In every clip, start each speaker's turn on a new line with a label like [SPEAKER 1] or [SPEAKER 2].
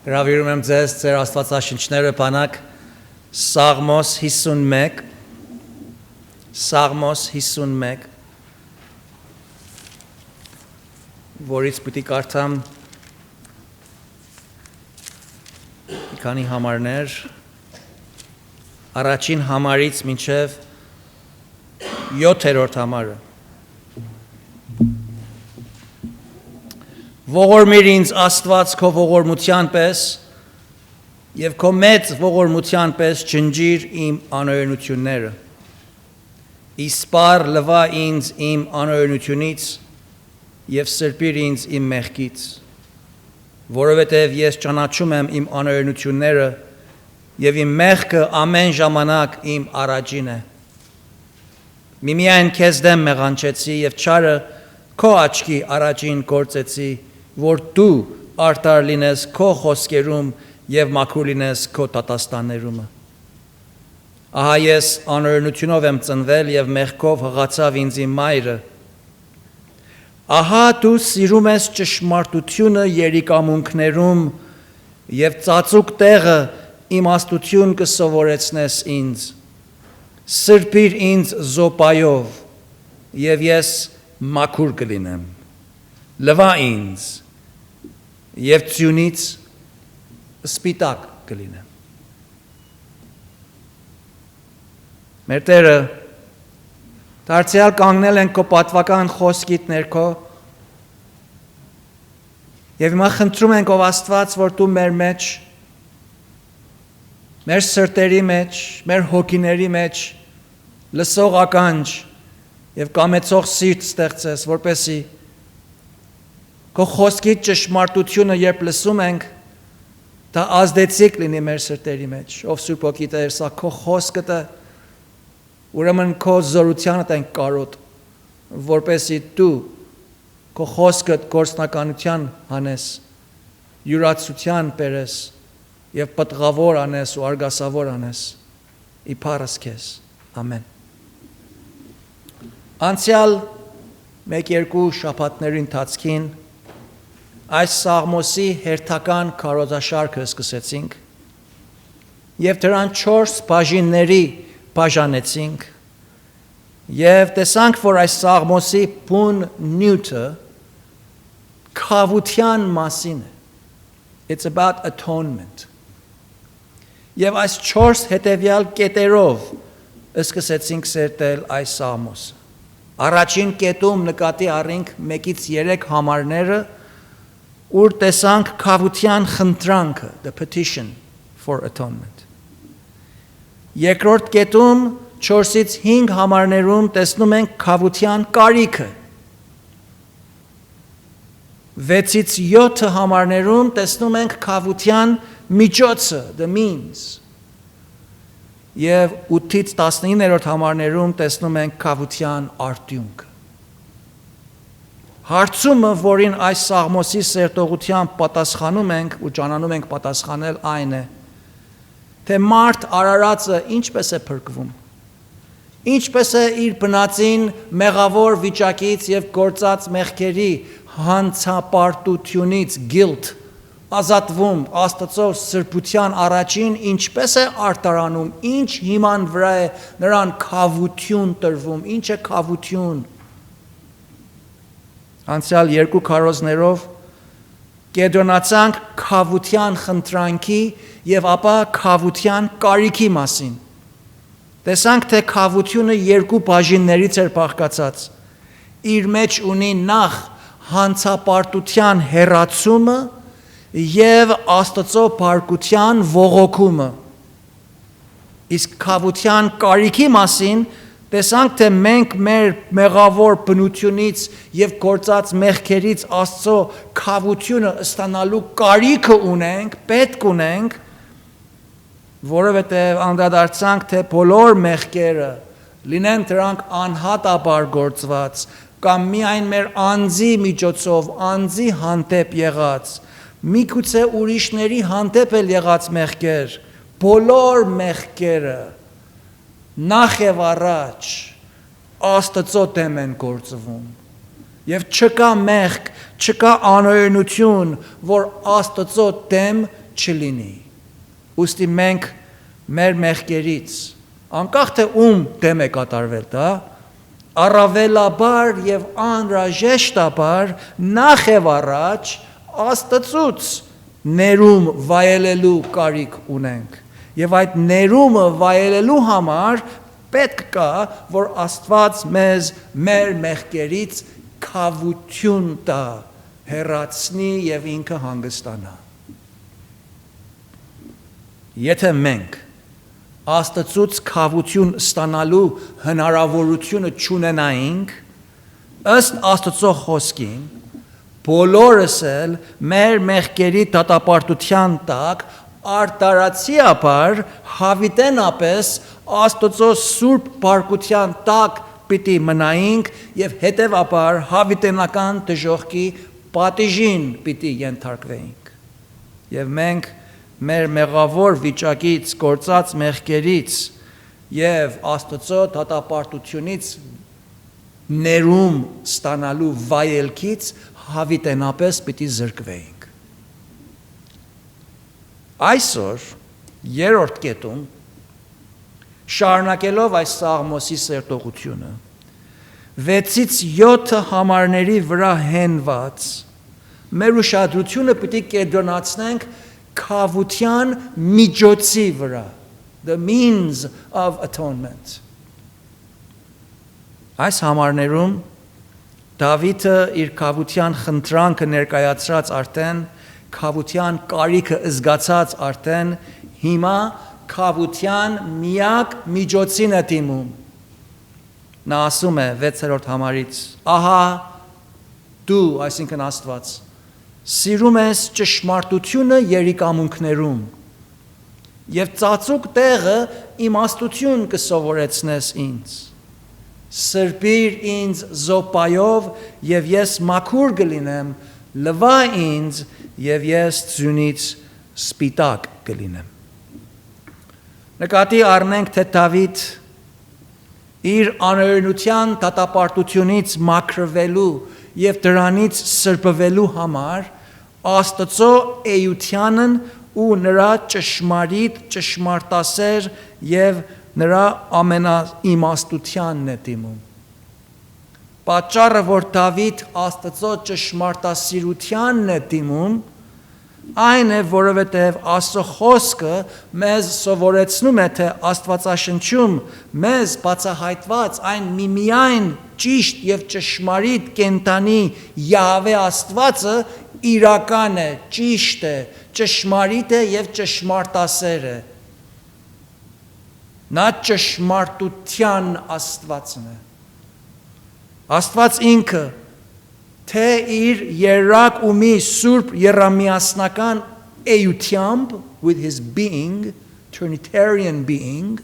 [SPEAKER 1] Հրավիրում եմ ձեզ ձեր աստվածաշնչները բանակ Սաղմոս 51 Սաղմոս 51 որից պիտի կարդամ մի քանի համարներ առաջին համարից մինչև 7-րդ համարը Ողորմիր ինձ Աստված քո ողորմության պես եւ քո մեծ ողորմության պես ջնջիր իմ անօրենությունները Իսպար լվա ինձ իմ անօրենությունից եւ սրբիր ինձ իմ մեղքից որովհետեւ ես ճանաչում եմ իմ անօրենությունները եւ իմ մեղքը ամեն ժամանակ իմ առաջին է Միմիայն քեզ դեմ մեղանչեցի եւ չարը քո աչքի առաջին գործեցի որ դու արտար լինես քո խոսքերում եւ մաքուր լինես քո տատաստաններում Ահա ես անօրենությունով եմ ծնվել եւ մեղքով հղացավ ինձ իմ մայրը Ահա դու սիրում ես ճշմարտությունը երիկամունքներում եւ ծածուկ տեղը իմաստություն կսովորեցնես ինձ Սրբիր ինձ զոպայով եւ ես մաքուր կլինեմ Լվա ինձ եւ ծյունից սպիտակ կլինեմ Մեր Տերը դարձյալ կանգնել են քո պատվական խոսքիդ ներքո եւ հիմա խնդրում ենք ով Աստված որ դու մեր մեջ մեր սրտերի մեջ մեր հոգիների մեջ լսող ականջ եւ կամեցող սիրտ ստեղծես որպեսի Քո խոսքի ճշմարտությունը երբ լսում ենք դա ազդեցիկ լինի մեր սրտերի մեջ ով Սուրբ Հոգի Տեր սա քո խոսքը դա ուրեմն քո զորությանը տենք կարոտ որպեսի դու քո խոսքը գործնականության հանես յուրացության բերես եւ պատղավոր անես ու արգասավոր անես իբարս քեզ ամեն Անցյալ 1-2 շաբաթների ընթացքին Այս Սաղմոսի հերթական քարոզաշարքը սկսեցինք եւ դրան 4 բաժինների բաժանեցինք եւ տեսանք որ այս Սաղմոսի բուն նյութը քավության մասին է It's about atonement Եվ այս 4 հետեւյալ կետերով սկսեցինք սերտել այս Սաղմոսը Առաջին կետում նկատի առինք 1-ից 3 համարները Ուր տեսանք քավության խնդրանքը, the petition for atonement. Երկրորդ կետում 4-ից 5 համարներում տեսնում ենք քավության կարիքը։ 6-ից 7 համարներում տեսնում ենք քավության միջոցը, the means. Եվ 8-ից 19-րդ համարներում տեսնում ենք քավության արդյունքը։ Հարցումը, որին այս Սաղմոսի սերտողությամբ պատասխանում ենք ու ճանանում ենք պատասխանել այն է, թե մարդ արարածը ինչպես է փրկվում, ինչպես է իր բնածին մեղավոր վիճակից եւ գործած մեղքերի հանցապարտությունից guilt ազատվում Աստծո սրբության առաջին ինչպես է արտարանում, ինչ հիման վրա է նրան քավություն տրվում, ինչ է քավություն Անցյալ 2 քարոզներով կեդրոնացանք քավության խնդրանքի եւ ապա քավության կարիքի մասին։ Տեսանք թե քավությունը 2 բաժիններից էր բաղկացած։ Իր մեջ ունի նախ հանցապարտության հեռացումը եւ Աստծո բարկության ողոքումը։ Իսկ քավության կարիքի մասին Տեսանք թե մենք մեր մեղավոր բնությունից եւ գործած մեղքերից Աստծո քավությունը ստանալու կարիքը ունենք, պետք ունենք, որովհետեւ անդրադարձանք թե բոլոր մեղքերը լինեն դրանք անհատաբար գործված կամ միայն մեր անձի միջոցով, անձի հանդեպ եղած, միգուցե ուրիշների հանդեպ էլ եղած մեղքեր, բոլոր մեղքերը Նախ եւ առաջ Աստծո դեմ են գործվում Եվ չկա մեղք, չկա անօրենություն, որ Աստծո դեմ չլինի։ Ուստի մենք մեր մեղքերից, անկախ թե ում դեմ է կատարվել դա, առավելաբար եւ անհրաժեշտաբար նախ եւ առաջ Աստծուց ներում վայելելու կարիք ունենք։ Եվ այդ ներումը վայելելու համար պետք կա, որ Աստված մեզ մեր մեղքերից քավություն տա, հեռացնի եւ ինքը հանգստանա։ Եթե մենք Աստծուց քավություն ստանալու հնարավորությունը չունենայինք, ըստ Աստծո խոսքին, բոլորս էլ մեր մեղքերի դատապարտության տակ արտարացիաբար հավիտենապես Աստծո սուրբ բարկության տակ պիտի մնայինք եւ հետեւաբար հավիտենական դժոխքի պատիժին պիտի ենթարկվեինք։ Եվ մենք մեր մեղավոր վիճակից, գործած մեղքերից եւ Աստծո դատապարտությունից ներում ստանալու վայելքից հավիտենապես պիտի զրկվեինք։ Այսօր երրորդ կետում շարունակելով այս Սաղմոսի սերտողությունը 6-ից 7 համարների վրա հենված մեր ուշադրությունը պիտի կենտրոնացնենք քավության միջոցի վրա, the means of atonement։ Այս համարներում Դավիթը իր քավության խնդրանքը ներկայացրած արդեն, քավության կարիքը զգացած արդեն, հիմա քավության միակ միջոցին է դիմում։ Նա ասում է 6-րդ համարից. ահա դու, այսինքն Աստված, սիրում ես ճշմարտությունը երիկամունքներում եւ ծածուկ տեղը իմաստություն կսովորեցնես ինձ։ Սրբիր ինձ զոպայով եւ ես մաքուր կլինեմ, լվա ինձ եւ ես ձյունից սպիտակ կլինեմ։ Նկատի առնենք, թե Դավիթ իր անօրենության դատապարտությունից մաքրվելու եւ դրանից սրբվելու համար Աստծո էությանն ու նրա ճշմարիտ, ճշմարտասեր եւ նրա ամենաիմաստությանն է դիմում։ Պատճառը, որ Դավիթ Աստծո ճշմարտասիրությանն է դիմում, այն է, որովհետև Աստծո խոսքը մեզ սովորեցնում է, թե Աստվածաշնչում մեզ բացահայտված այն միմիայն ճիշտ եւ ճշմարիտ կենտանի Յահվե Աստվածը իրական է, ճիշտ է, ճշմարիտ է եւ ճշմարտասեր է։ Նա ճշմարտության Աստվածն է։ Աստված ինքը թե իր երակ ու մի սուրբ երամիասնական էությամբ, with his being, Trinitarian being,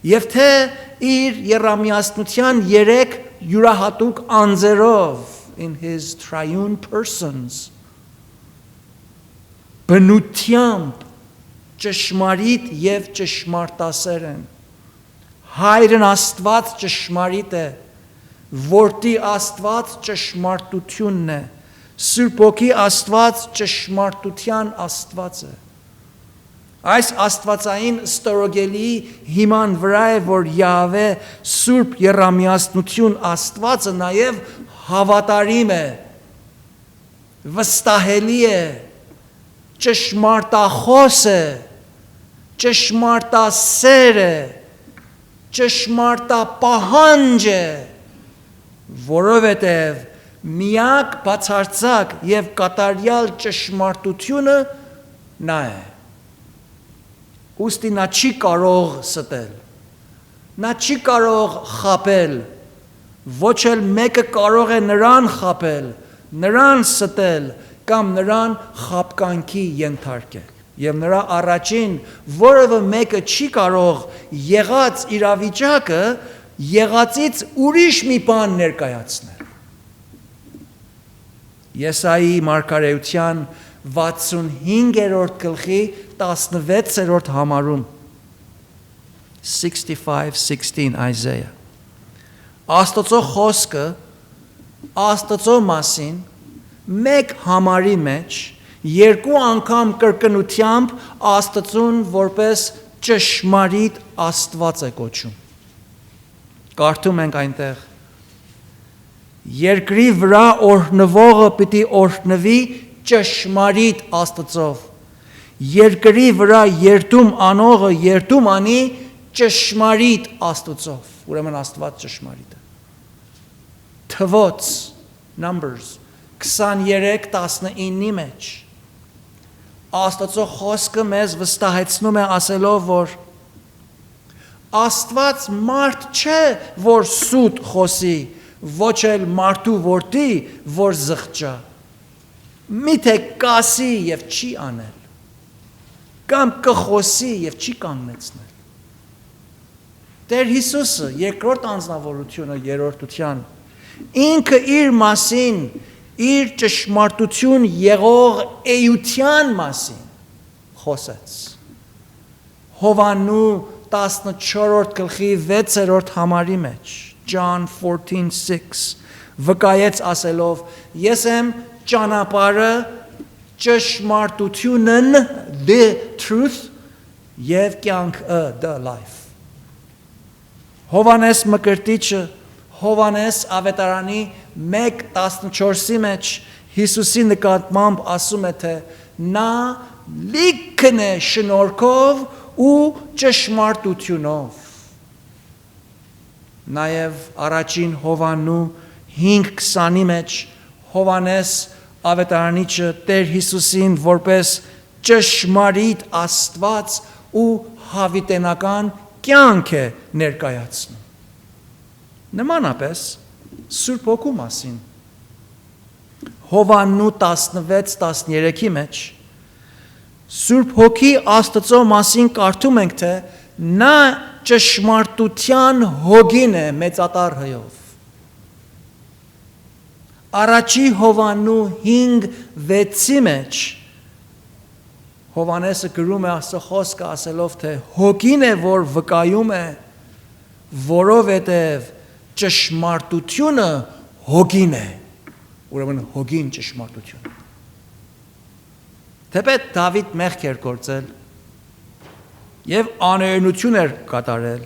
[SPEAKER 1] եւ թե իր երամիասնության երեք յուրահատուկ անձերով, in his triune persons, բնությամբ ճշմարիտ եւ ճշմարտասեր են։ Հայրն Աստված ճշմարիտ է, Որդի Աստված ճշմարտությունն է, Սուրբ Հոգի Աստված ճշմարտության Աստված է։ Այս աստվածային ստորոգելի հիման վրա է, որ Յահվե Սուրբ Երամիասնություն Աստվածը նաև հավատարիմ է, վստահելի է, ճշմարտախոս է, ճշմարտասեր է, ճշմարտապահանջ է, որովհետև միակ բացարձակ եւ կատարյալ ճշմարտությունը նա է։ Ուստի նա չի կարող ստել, նա չի կարող խաբել, ոչ էլ մեկը կարող է նրան խաբել, նրան ստել կամ նրան խաբկանքի ենթարկել։ Եվ նրա առաջին որևէ մեկը չի կարող եղած իրավիճակը եղածից ուրիշ մի բան ներկայացնել։ Եսայի մարգարեության 65-րդ գլխի 16-րդ համարում 65:16 Isaiah Աստծո խոսքը Աստծո մասին մեկ համարի մեջ երկու անգամ կրկնությամբ Աստծուն որպես ճշմարիտ Աստված է կոչում։ Կարդում ենք այնտեղ. Երկրի վրա օրհնվողը պիտի օրհնվի ճշմարիտ Աստծով։ Երկրի վրա երդում անողը երդում անի ճշմարիտ Աստծով։ Ուրեմն Աստված ճշմարիտ է։ Թվոց Numbers 23:19-ի մեջ Աստծո խոսքը մեզ վստահեցնում է ասելով, որ Աստված մարդ չէ, որ սուտ խոսի, ոչ էլ մարդու որդի, որ զղջա։ Միթե կասի եւ չի անել, կամ կխոսի եւ չի կանգնեցնել։ Տեր Հիսուսը երկրորդ անձնավորությունը երրորդության ինքը իր մասին, իր ճշմարտություն եղող էության մասին խոսեց։ Հովաննու 14-րդ գլխի 6-րդ համարի մեջ John 14:6 վկայեց ասելով. Ես եմ ճանապարհը, ճշմարտությունն the truth եւ կյանքը the life։ Հովանես Մկրտիչը Հովանես ավետարանի 1:14-ի մեջ Հիսուսի նկատմամբ ասում է, թե նա լիքն է շնորհքով ու ճշմարտությունով։ Նաև առաջին Հովաննու 5:20-ի մեջ Հովանես ավետարանիչը Տեր Հիսուսին որպես ճշմարիտ Աստված ու հավիտենական կյանք է ներկայացնում։ Նմանապես Սուրբ Հոգու մասին Հովաննու 16:13-ի մեջ Սուրբ Հոգի Աստծո մասին կարդում ենք, թե նա ճշմարտության հոգին է մեծատար հյով։ Առաջի Հովաննու 5:6-ի մեջ Հովանեսը գրում է Աստծո խոսքը ասելով, թե հոգին է, որ վկայում է, որովհետև ճշմարտությունը հոգին է։ Ուրեմն հոգին ճշմարտություն։ Թեպետ Դավիթ մեղք էր գործել եւ անօրենություն էր կատարել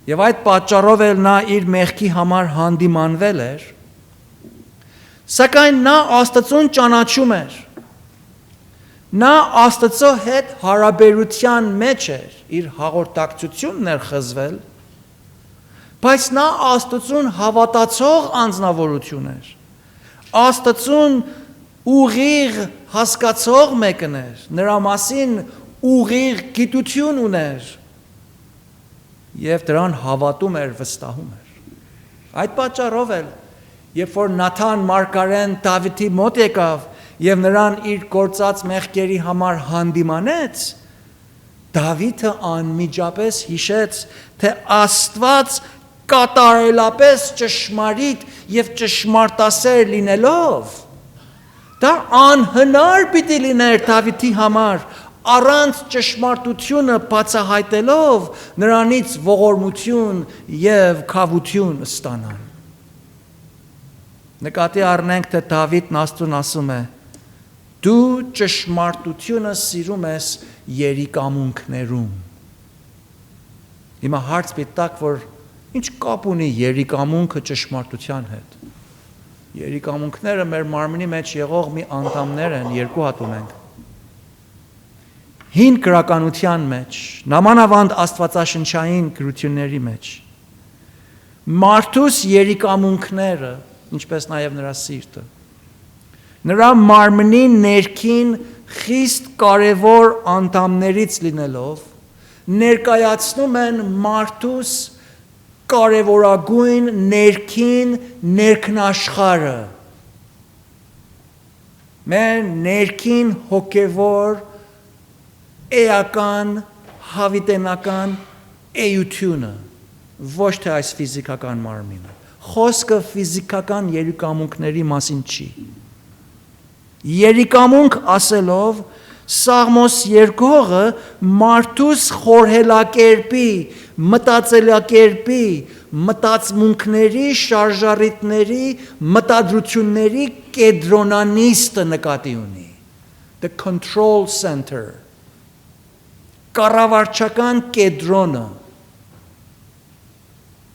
[SPEAKER 1] եւ այդ պատճառով էլ նա իր մեղքի համար հանդիմանվել էր, սակայն նա Աստծուն ճանաչում էր, նա Աստծո հետ հարաբերության մեջ էր, իր հաղորդակցությունն էր խզվել, բայց նա Աստծուն հավատացող անձնավորություն էր, Աստծուն ուղիղ հասկացող մեկն էր, նրա մասին ուղիղ գիտություն ուներ եւ դրան հավատում էր, վստահում էր։ Այդ պատճառով էլ, երբ որ Նաթան մարգարեն Դավիթի մոտ եկավ եւ նրան իր գործած մեղքերի համար հանդիմանեց, Դավիթը անմիջապես հիշեց, թե Աստված կատարելապես ճշմարիտ եւ ճշմարտասեր լինելով, դա անհնար պիտի լիներ Դավիթի համար, առանց ճշմարտությունը բացահայտելով նրանից ողորմություն եւ քավություն ստանալ։ Նկատի առնենք, թե Դավիթն Աստծուն ասում է. դու ճշմարտությունը սիրում ես երիկամունքներում։ Հիմա հարց պիտի տաք, որ ինչ կապ ունի երիկամունքը ճշմարտության հետ։ Երիկամունքները մեր մարմնի մեջ եղող մի անդամներ են, երկու հատ ունենք։ Հին գրականության մեջ, նամանավանդ աստվածաշնչային գրությունների մեջ, մարդուս երիկամունքները, ինչպես նաև նրա սիրտը, նրա մարմնի ներքին խիստ կարևոր անդամներից լինելով, ներկայացնում են մարդուս կարևորագույն ներքին ներքնաշխարը, մեր ներքին հոգևոր էական, հավիտենական էությունը, ոչ թե այս ֆիզիկական մարմինը։ Խոսքը ֆիզիկական երիկամունքների մասին չի։ Երիկամունք ասելով, Սաղմոս երկողը մարդուս խորհելակերպի, մտածելակերպի, մտածմունքների, շարժառիթների, մտադրությունների կեդրոնանիստը նկատի ունի։ the control center, կառավարչական կենտրոնը,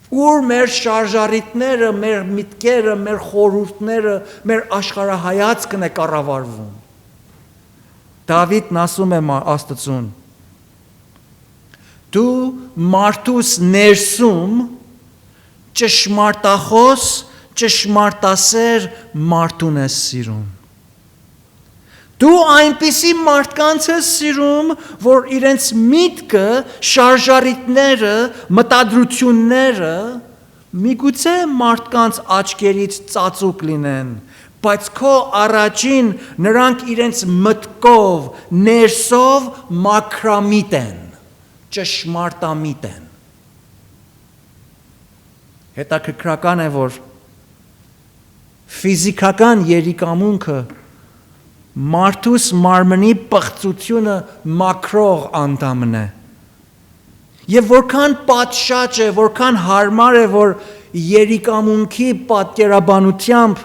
[SPEAKER 1] ուր մեր շարժարիտները, մեր միտքերը, մեր խորհուրդները, մեր աշխարհայացքն է կառավարվում։ Դավիթն ասում է Աստծուն. Դու մարդուս ներսում ճշմարտախոս, ճշմարտասեր մարդուն ես սիրում։ Դու այնպիսի մարդկանց ես սիրում, որ իրենց միտքը, շարժարիտները, մտադրությունները միգուցե մարդկանց աչքերից ծածուկ լինեն, բայց քո առաջին նրանք իրենց մտքով, ներսով մաքրամիտ են, ճշմարտամիտ են։ Հետաքրքրական է, որ ֆիզիկական երիկամունքը մարդուս մարմնի պղծությունը մաքրող անդամն է։ Եվ որքան պատշաճ է, որքան հարմար է, որ երիկամունքի պատկերաբանությամբ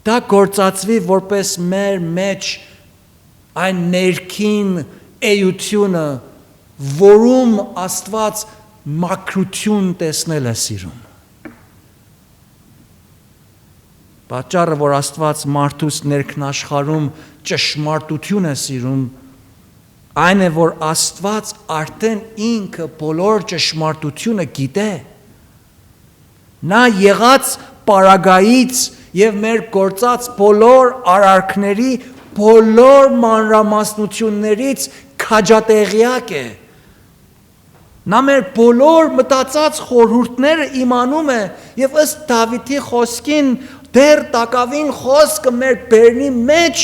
[SPEAKER 1] դա գործածվի որպես մեր մեջ այն ներքին էությունը, որում Աստված մաքրություն տեսնել է սիրում։ Պատճառը, որ Աստված մարդուս ներքնաշխարհում ճշմարտություն է սիրում, այն է, որ Աստված արդեն ինքը բոլոր ճշմարտությունը գիտե։ Նա եղած պարագայից եւ մեր գործած բոլոր արարքների բոլոր մանրամասնություններից քաջատեղյակ է։ Նա մեր բոլոր մտածած խորհուրդները իմանում է եւ ըստ Դավիթի խոսքին դեռ տակավին խոսքը մեր բերնի մեջ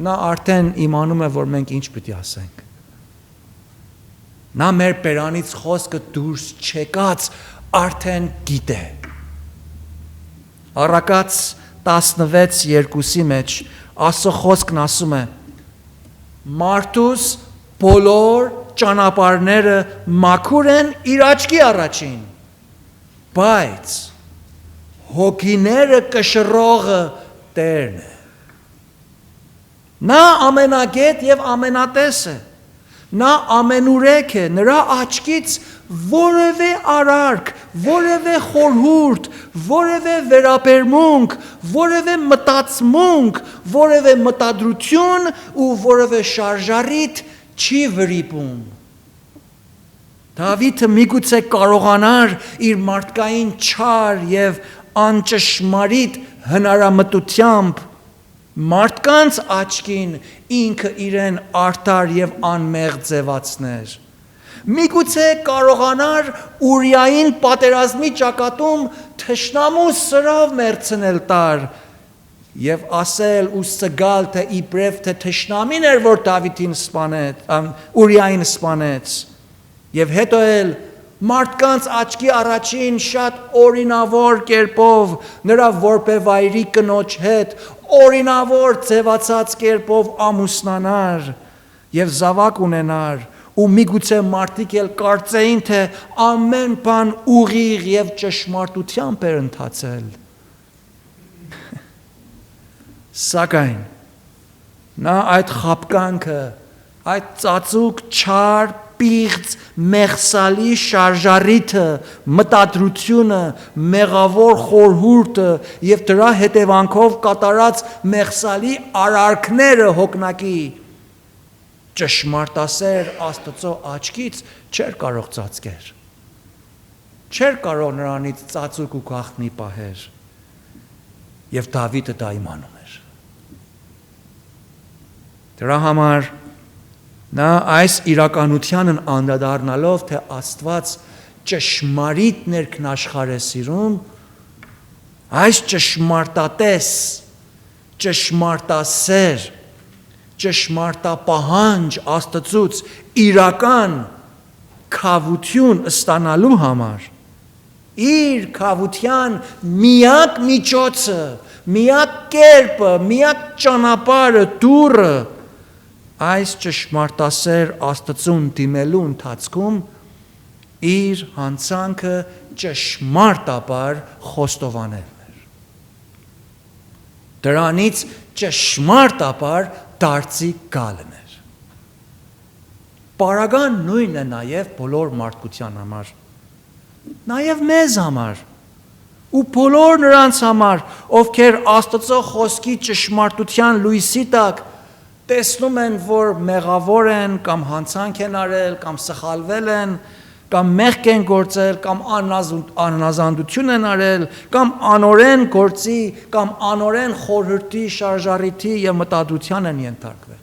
[SPEAKER 1] նա արդեն իմանում է, որ մենք ինչ պիտի ասենք։ Նա մեր բերանից խոսքը դուրս չեկած արդեն գիտե։ Առակաց 16:2-ի մեջ Աստծո խոսքն ասում է. Մարդուս բոլոր ճանապարհները մաքուր են իր աչքի առաջին, բայց հոգիները կշռողը Տերն է։ Նա ամենագետ եւ ամենատես է։ Նա ամենուրեք է, նրա աչքից որևէ արարք, որևէ խորհուրդ, որևէ վերաբերմունք, որևէ մտածմունք, որևէ մտադրություն ու որևէ շարժարիտ չի վրիպում։ Դավիթը միգուցե կարողանար իր մարդկային չար եւ անճշմարիտ հնարամտությամբ մարդկանց աչքին ինքը իրեն արդար եւ անմեղ ձևացներ։ Միգուցե կարողանար Ուրիային պատերազմի ճակատում թշնամու սրով մերցնել տար եւ ասել ու սգալ թե իբրև թե թշնամին էր, որ Դավիթին սպանեց, Ուրիային սպանեց, եւ հետո էլ մարդկանց աչքի առաջին շատ օրինավոր կերպով նրա որբևայրի կնոջ հետ օրինավոր ձևացած կերպով ամուսնանար եւ զավակ ունենար ու միգուցե մարդիկ էլ կարծեին թե ամեն բան ուղիղ եւ ճշմարտությամբ էր ընթացել։ Սակայն նա այդ խապկանքը, այդ ծածուկ չար պիղծ մեղսալի շարժարիթը, մտադրությունը, մեղավոր խորհուրդը եւ դրա հետևանքով կատարած մեղսալի արարքները հոգնակի ճշմարտասեր Աստծո աչքից չէր կարող ծածկել։ Չէր կարող նրանից ծածուկ ու գաղտնի պահեր։ Եվ Դավիթը դա իմանում էր։ Դրա համար նա այս իրականությանն անդրադառնալով, թե Աստված ճշմարիտ ներքնաշխարհ է սիրում, այս ճշմարտատես, ճշմարտասեր, ճշմարտապահանջ Աստծուց իրական քավություն ստանալու համար իր քավության միակ միջոցը, միակ կերպը, միակ ճանապարհը, դուռը այս ճշմարտասեր Աստծուն դիմելու ընթացքում իր հանցանքը ճշմարտաբար խոստովանելն էր։ Դրանից ճշմարտաբար դարձի գալն էր։ Պարագան նույնն է նաև բոլոր մարդկության համար, նաև մեզ համար, ու բոլոր նրանց համար, ովքեր Աստծո խոսքի ճշմարտության լույսի տակ տեսնում են, որ մեղավոր են, կամ հանցանք են արել, կամ սխալվել են, կամ մեղք են գործել, կամ անհնազանդություն են արել, կամ անօրեն գործի, կամ անօրեն խորհրդի, շարժառիթի եւ մտադրության են ենթարկվել։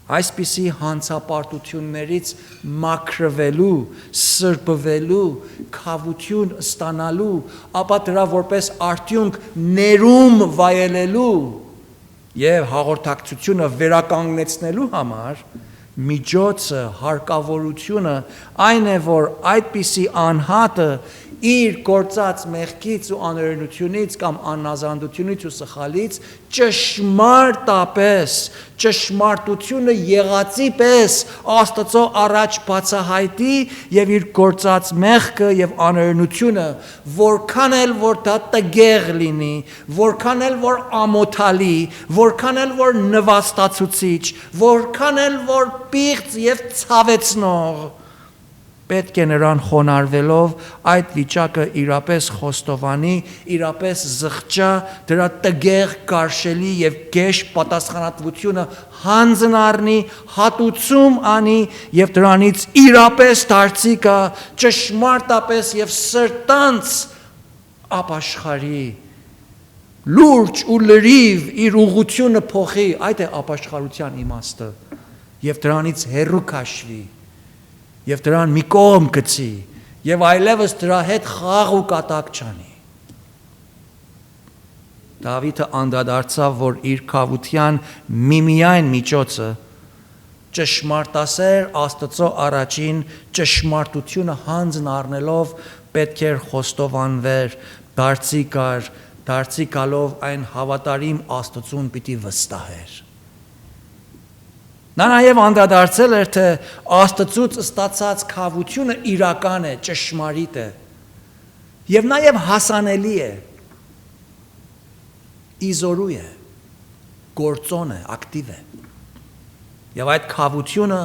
[SPEAKER 1] Այսպիսի հանցապարտություններից մաքրվելու, սրբվելու, քավություն ստանալու, ապա դրա որպես արդյունք ներում վայելելու եւ հաղորդակցությունը վերականգնեցնելու համար միջոցը, հարկավորությունը այն է, որ այդպիսի անհատը իր գործած մեղքից ու անօրենությունից կամ անհնազանդությունից ու սխալից ճշմարտապես ճշմարտությունը եղածի պես Աստծո առաջ բացահայտի եւ իր գործած մեղքը եւ անօրենությունը որքան էլ որ դա տգեղ լինի, որքան էլ որ ամոթալի, որքան էլ որ նվաստացուցիչ, որքան էլ որ պիղծ եւ ցավեցնող պետք է նրան խոնարհվելով այդ վիճակը իրապես խոստովանի, իրապես զղջա, դրա տգեղ, կարշելի եւ գեշ պատասխանատվությունը հանձն առնի, հատուցում անի եւ դրանից իրապես դարձի կա ճշմարտապես եւ սրտանց ապաշխարի, լուրջ ու լրիվ իր ուղղությունը փոխի, այդ է ապաշխարության իմաստը եւ դրանից հեռու քաշվի եւ դրան մի կողմ գցի եւ այլևս դրա հետ խաղ ու կատակ չանի։ Դավիթը անդրադարձավ, որ իր քավության միմիայն միջոցը ճշմարտասեր Աստծո առաջին ճշմարտությունը հանձն առնելով պետք էր խոստովանվեր, դարձի գալով այն հավատարիմ Աստծուն պիտի վստահեր։ Նա նաև անդրադարձել էր, թե Աստծուց ստացած քավությունը իրական է, ճշմարիտ է եւ նաև հասանելի է, իզորու է, գործոն է, ակտիվ է։ Եվ այդ քավությունը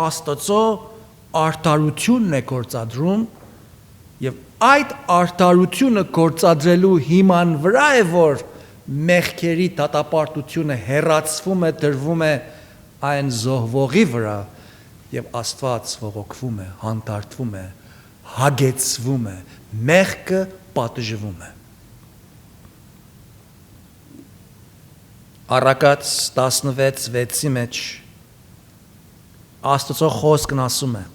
[SPEAKER 1] Աստծո արդարությունն է գործադրում եւ այդ արդարությունը գործադրելու հիման վրա է, որ մեղքերի դատապարտությունը հեռացվում է, դրվում է այն զոհվողի վրա եւ Աստված ողոքվում է, հանդարտվում է, հագեցվում է, մեղքը պատժվում է։ Առակաց 16:6 մեջ Աստծո խոսքն ասում է,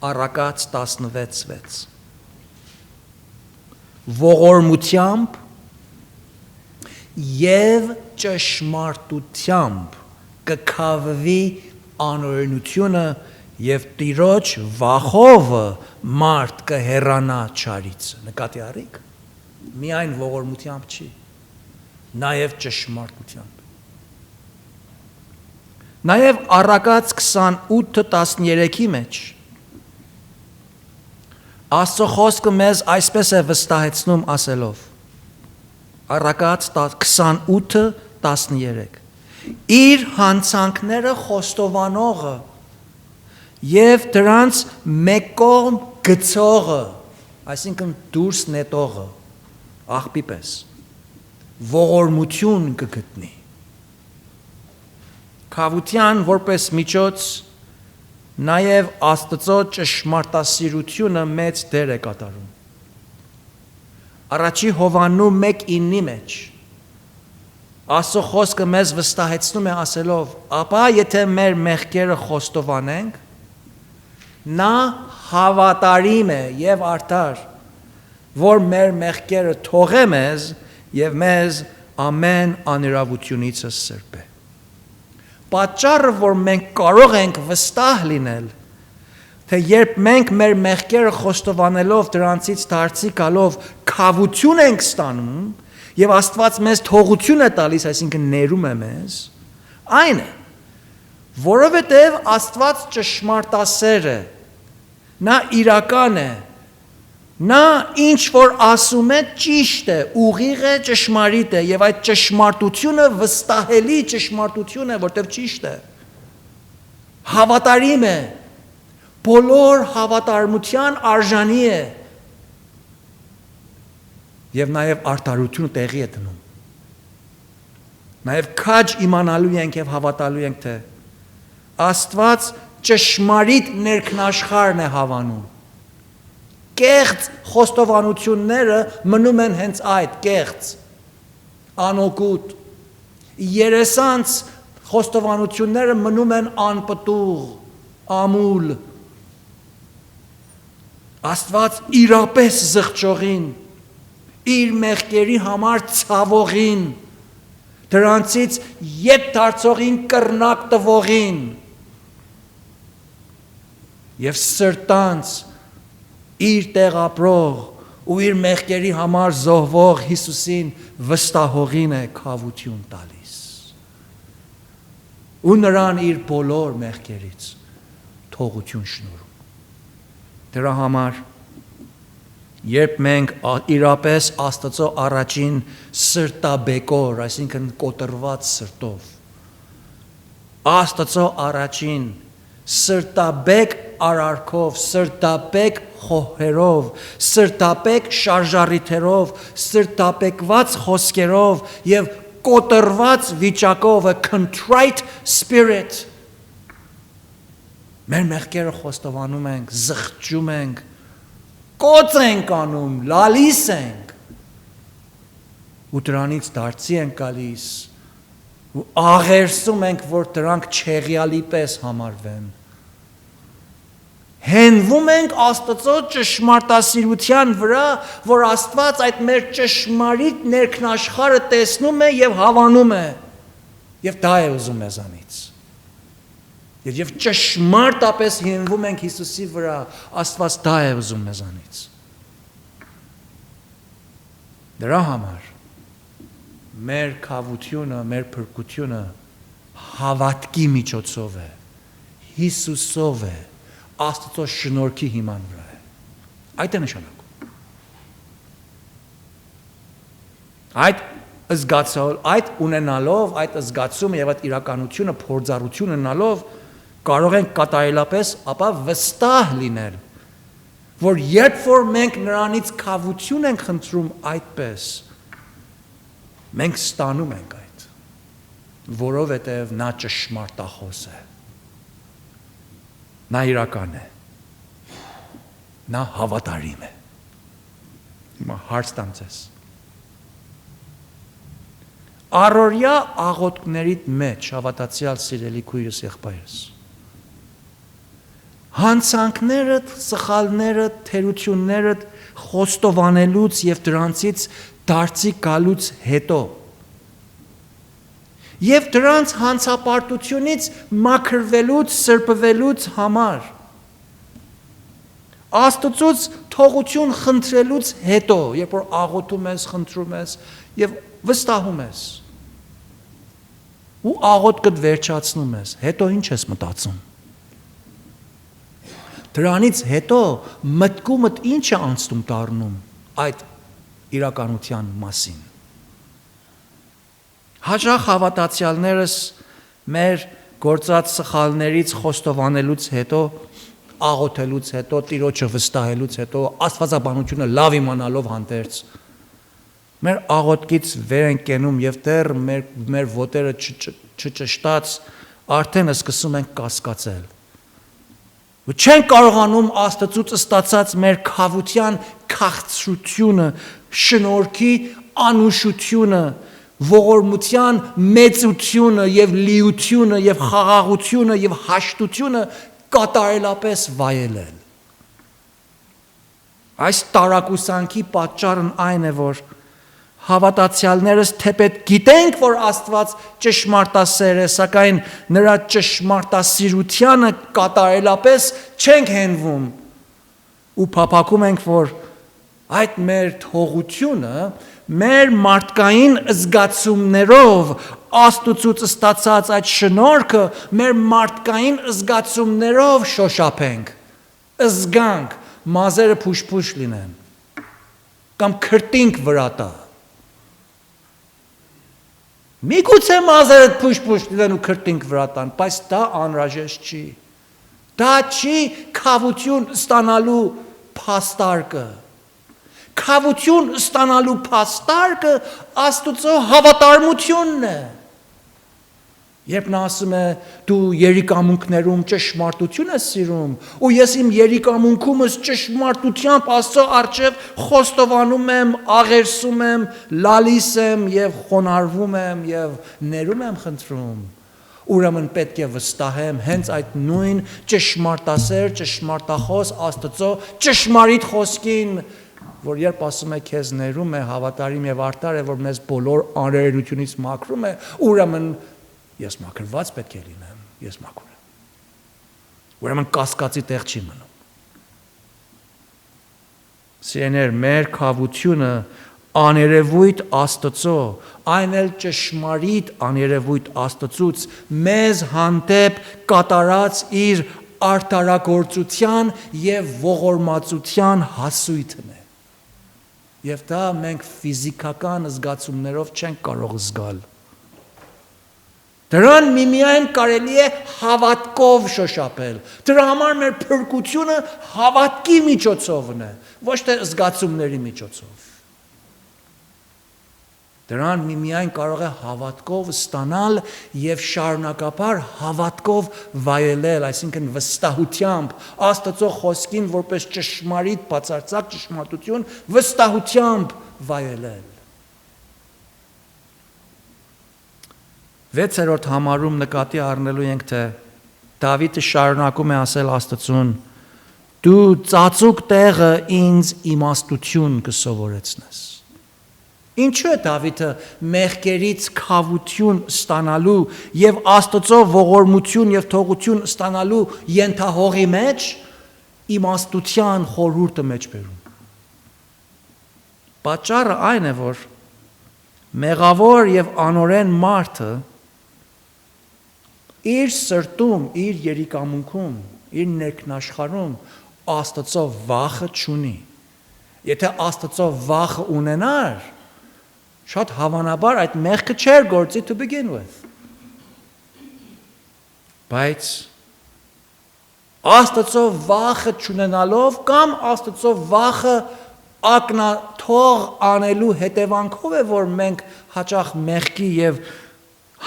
[SPEAKER 1] Առակաց 16:6 ողորմությամբ եւ ճշմարտությամբ կքավվի անօրենությունը եւ Տիրոջ վախովը մարդ կհեռանա չարից։ Նկատի առիք, միայն ողորմությամբ չի, նաեւ ճշմարտությամբ։ Նաեւ Առակաց 28:13-ի մեջ Աստծո խոսքը մեզ այսպես է վստահեցնում ասելով, Առակաց 28:13 իր հանցանքները խոստովանողը եւ դրանց մեկ կողմ գցողը, այսինքն դուրս նետողը, աղբի պես, ողորմություն կգտնի։ Քավության որպես միջոց նաև Աստծո ճշմարտասիրությունը մեծ դեր է կատարում։ Առաջի Հովհաննու 1:9-ի մեջ Աստծո խոսքը մեզ վստահեցնում է ասելով, ապա եթե մեր մեղքերը խոստովանենք, նա հավատարիմ է եւ արդար, որ մեր մեղքերը թողե մեզ եւ մեզ ամեն անիրավությունից սրբե։ Պատճառը, որ մենք կարող ենք վստահ լինել, թե երբ մենք մեր մեղքերը խոստովանելով դրանցից դարձի գալով քավություն ենք ստանում եւ Աստված մեզ թողություն է տալիս, այսինքն ներում է մեզ, այն է, որովհետեւ Աստված ճշմարտասեր է, նա իրական է, Նա ինչ որ ասում է ճիշտ է, ուղիղ է, ճշմարիտ է եւ այդ ճշմարտությունը վստահելի ճշմարտություն է, որտեղ ճիշտ է։ Հավատարիմ է, բոլոր հավատարմության արժանի է եւ նաեւ արդարությունը տեղի է դնում։ Նաեւ քաջ իմանալու ենք եւ հավատալու ենք, թե Աստված ճշմարիտ ներքնաշխարհն է հավանում։ Կեղծ խոստովանությունները մնում են հենց այդ կեղծ, անօգուտ, երեսանց խոստովանությունները մնում են անպտուղ, ամուլ։ Աստված իրապես զղջողին, իր մեղքերի համար ցավողին, դրանցից ետ դարձողին կռնակ տվողին եւ սրտանց իր տեղ ապրող ու իր մեղքերի համար զոհվող Հիսուսին վստահողին է քավություն տալիս ու նրան իր բոլոր մեղքերից թողություն շնորհում։ Դրա համար երբ մենք իրապես Աստծո առաջին սրտաբեկոր, այսինքն կոտրված սրտով, Աստծո առաջին սրտաբեկ արարքով, սրտաբեկ խոհերով, սրտաբեկ շարժառիթերով, սրտաբեկված խոսքերով եւ կոտրված վիճակով, a contrite spirit, մեր մեղքերը խոստովանում ենք, զղջում ենք, կոծ ենք անում, լալիս ենք ու դրանից դարձի ենք գալիս ու աղերսում ենք, որ դրանք չեղյալի պես համարվեն։ Հենվում ենք Աստծո ճշմարտասիրության վրա, որ Աստված այդ մեր ճշմարիտ ներքնաշխարհը տեսնում է եւ հավանում է եւ դա է ուզում մեզանից։ Եվ ճշմարտապես հենվում ենք Հիսուսի վրա, Աստված դա է ուզում մեզանից։ Դրա համար մեր քավությունը, մեր փրկությունը հավատքի միջոցով է, Հիսուսով է, Աստծո շնորհքի հիման վրա է։ Այդ է նշանակում։ Այդ զգացել, այդ ունենալով, այդ զգացումը եւ այդ իրականությունը, փորձառություն ունենալով կարող ենք կատարելապես ապա վստահ լինել, որ երբ որ մենք նրանից քավություն ենք խնդրում այդպես, մենք ստանում ենք այդ, որովհետև նա ճշմարտախոս է, նա իրական է, նա հավատարիմ է։ Հիմա հարց տամ ձեզ։ Առօրյա աղոթքներիդ մեջ հավատացյալ սիրելի քույրս եղբայրս, հանցանքներդ, սխալներդ, թերություններդ խոստովանելուց եւ դրանցից դարձի գալուց հետո եւ դրանց հանցապարտությունից մաքրվելուց, սրբվելուց համար Աստծուց թողություն խնդրելուց հետո, երբ որ աղոթում ես, խնդրում ես եւ վստահում ես ու աղոթքդ վերջացնում ես, հետո ինչ ես մտածում։ Դրանից հետո մտքումդ ինչ է անցնում դառնում այդ իրականության մասին։ Հաճախ հավատացյալներս մեր գործած սխալներից խոստովանելուց հետո, աղոթելուց հետո, Տիրոջը վստահելուց հետո, աստվածաբանությունը լավ իմանալով հանդերձ, մեր աղոթքից վեր են կենում եւ դեռ մեր ոտերը չճշտած արդեն սկսում ենք կասկածել։ Ու չեն կարողանում Աստծուց ստացած մեր քավության քաղցրությունը, շնորհքի անուշությունը, ողորմության մեծությունը եւ լիությունը եւ խաղաղությունը եւ հաշտությունը կատարելապես վայելել։ Այս տարակուսանքի պատճառն այն է, որ հավատացյալներս թեպետ գիտենք, որ Աստված ճշմարտասեր է, սակայն նրա ճշմարտասիրությանը կատարելապես չենք հենվում ու փափագում ենք, որ այդ մեր թողությունը մեր մարդկային զգացումներով Աստծուց ստացած այդ շնորհքը մեր մարդկային զգացումներով շոշափենք, զգանք, մազերը փուշ-փուշ լինեն։ կամ քրտինք վրա տա։ Միգուցե մազերդ փուշ-փուշ դեն ու քրտինք վրա տան, բայց դա անհրաժեշտ չի։ Դա չի քավություն ստանալու փաստարկը։ Քավություն ստանալու փաստարկը Աստծո հավատարմությունն է։ Երբ նա ասում է դու երիկամունքներում ճշմարտություն ես սիրում, ու ես իմ երիկամունքումս ճշմարտությամբ Աստծո առջև խոստովանում եմ, աղերսում եմ, լալիս եմ եւ խոնարհվում եմ եւ ներում եմ խնդրում, ուրեմն պետք է վստահեմ հենց այդ նույն ճշմարտասեր, ճշմարտախոս Աստծո ճշմարիտ խոսքին, որ երբ ասում է քեզ ներում է, հավատարիմ եւ արդար է, որ մեզ բոլոր անհրաժեշտությունից մաքրում է, ուրեմն ես մաքրված պետք է լինեմ, ես մաքուր եմ։ Ուրեմն կասկածի տեղ չի մնում։ Սիրեներ, մեր քավությունը աներևույթ Աստծո, այն էլ ճշմարիտ աներևույթ Աստծուց մեզ հանդեպ կատարած իր արդարագործության եւ ողորմածության հասույթն է։ Եվ դա մենք ֆիզիկական զգացումներով չենք կարող զգալ։ Դրան միմիայն կարելի է հավատքով շոշափել։ Դրա համար մեր փրկությունը հավատքի միջոցովն է, ոչ թե զգացումների միջոցով։ Դրան միմիայն կարող է հավատքով ստանալ եւ շարունակաբար հավատքով վայելել, այսինքն վստահությամբ Աստծո խոսքին որպես ճշմարիտ բացարձակ ճշմարտություն վստահությամբ վայելել։ 6-րդ համարում նկատի առնելու ենք, թե Դավիթը շարունակում է ասել Աստծուն. դու ծածուկ տեղը ինձ իմաստություն կսովորեցնես։ Ինչու է Դավիթը մեղքերից քավություն ստանալու եւ Աստծո ողորմություն եւ թողություն ստանալու ենթահողի մեջ իմաստության խորհուրդը մեջ բերում։ Պատճառը այն է, որ մեղավոր եւ անօրեն մարդը իր սրտում, իր երիկամունքում, իր ներքնաշխարհում Աստծո վախը չունի։ Եթե Աստծո վախը ունենար, շատ հավանաբար այդ մեղքը չէր գործի to begin with։ Բայց Աստծո վախը չունենալով կամ Աստծո վախը ակնաթող անելու հետևանքով է, որ մենք հաճախ մեղքի եւ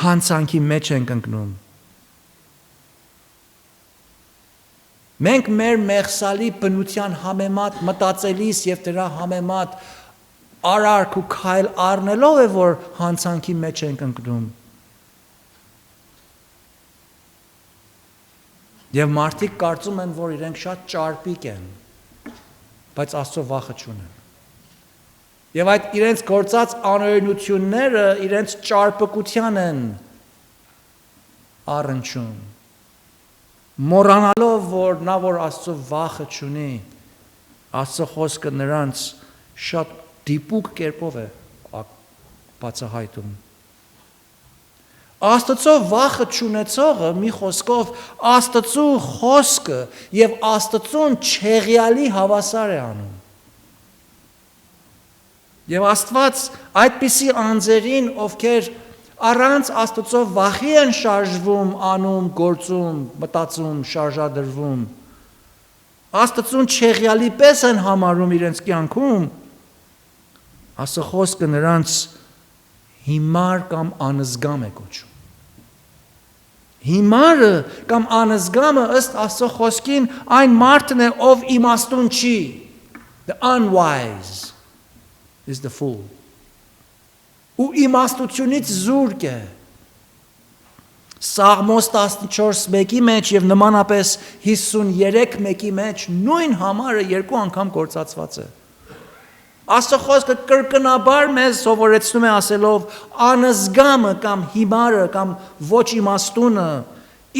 [SPEAKER 1] հանցանքի մեջ ենք ընկնում։ Մենք մեր մեղսալի բնության համեմատ մտածելիս եւ դրա համեմատ արարք ու քայլ առնելով է, որ հանցանքի մեջ ենք ընկնում։ Եվ մարդիկ կարծում են, որ իրենք շատ ճարպիկ են, բայց Աստծո վախը չունեն։ Եվ այդ իրենց գործած անօրենությունները իրենց ճարպկության են առնչում։ Մոռանալով, որ նա որ Աստծո վախը չունի, Աստծո խոսքը նրանց շատ դիպուկ կերպով է բացահայտում։ Աստծո վախը չունեցողը մի խոսքով Աստծո խոսքը եւ Աստծուն չեղյալի հավասար է անում։ Եվ Աստված այդպիսի անձերին, ովքեր առանց Աստծո վախի են շարժվում, անում, գործում, մտածում, շարժադրվում, Աստծուն չեղյալի պես են համարում իրենց կյանքում, Աստծո խոսքը նրանց հիմար կամ անզգամ է կոչում։ Հիմարը կամ անզգամը ըստ Աստծո խոսքին այն մարդն է, ով իմաստուն չի։ The unwise is the fool. Ու իմաստությունից զուրկ է։ Սաղմոս 14:1-ի մեջ եւ նմանապես 53:1-ի մեջ նույն համարը երկու անգամ գործածված է։ Աստծո խոսքը կրկնաբար մեզ սովորեցնում է ասելով անզգամը կամ հիմարը կամ ոչ իմաստունը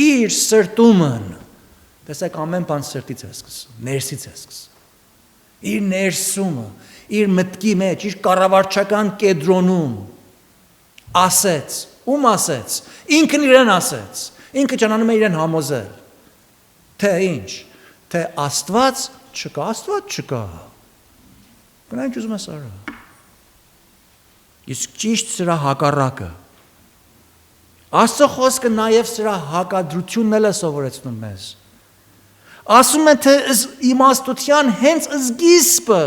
[SPEAKER 1] իր սրտումն։ Տեսեք, ամեն բան սրտից է սկսում, ներսից է սկսում։ Իր ներսումը, իր մտքի մեջ, իր կառավարչական կեդրոնում ասեց, ում ասեց, ինքն իրեն ասեց, ինքը ճանանում է իրեն համոզել, թե ինչ, թե Աստված չկա, Աստված չկա, Գնանք ուզում ես արա։ Իսկ ճիշտ սրա հակառակը։ Աստծո խոսքը նաև սրա հակադրությունն էլ է սովորեցնում մեզ։ Ասում է թե իմաստության հենց սկիզբը,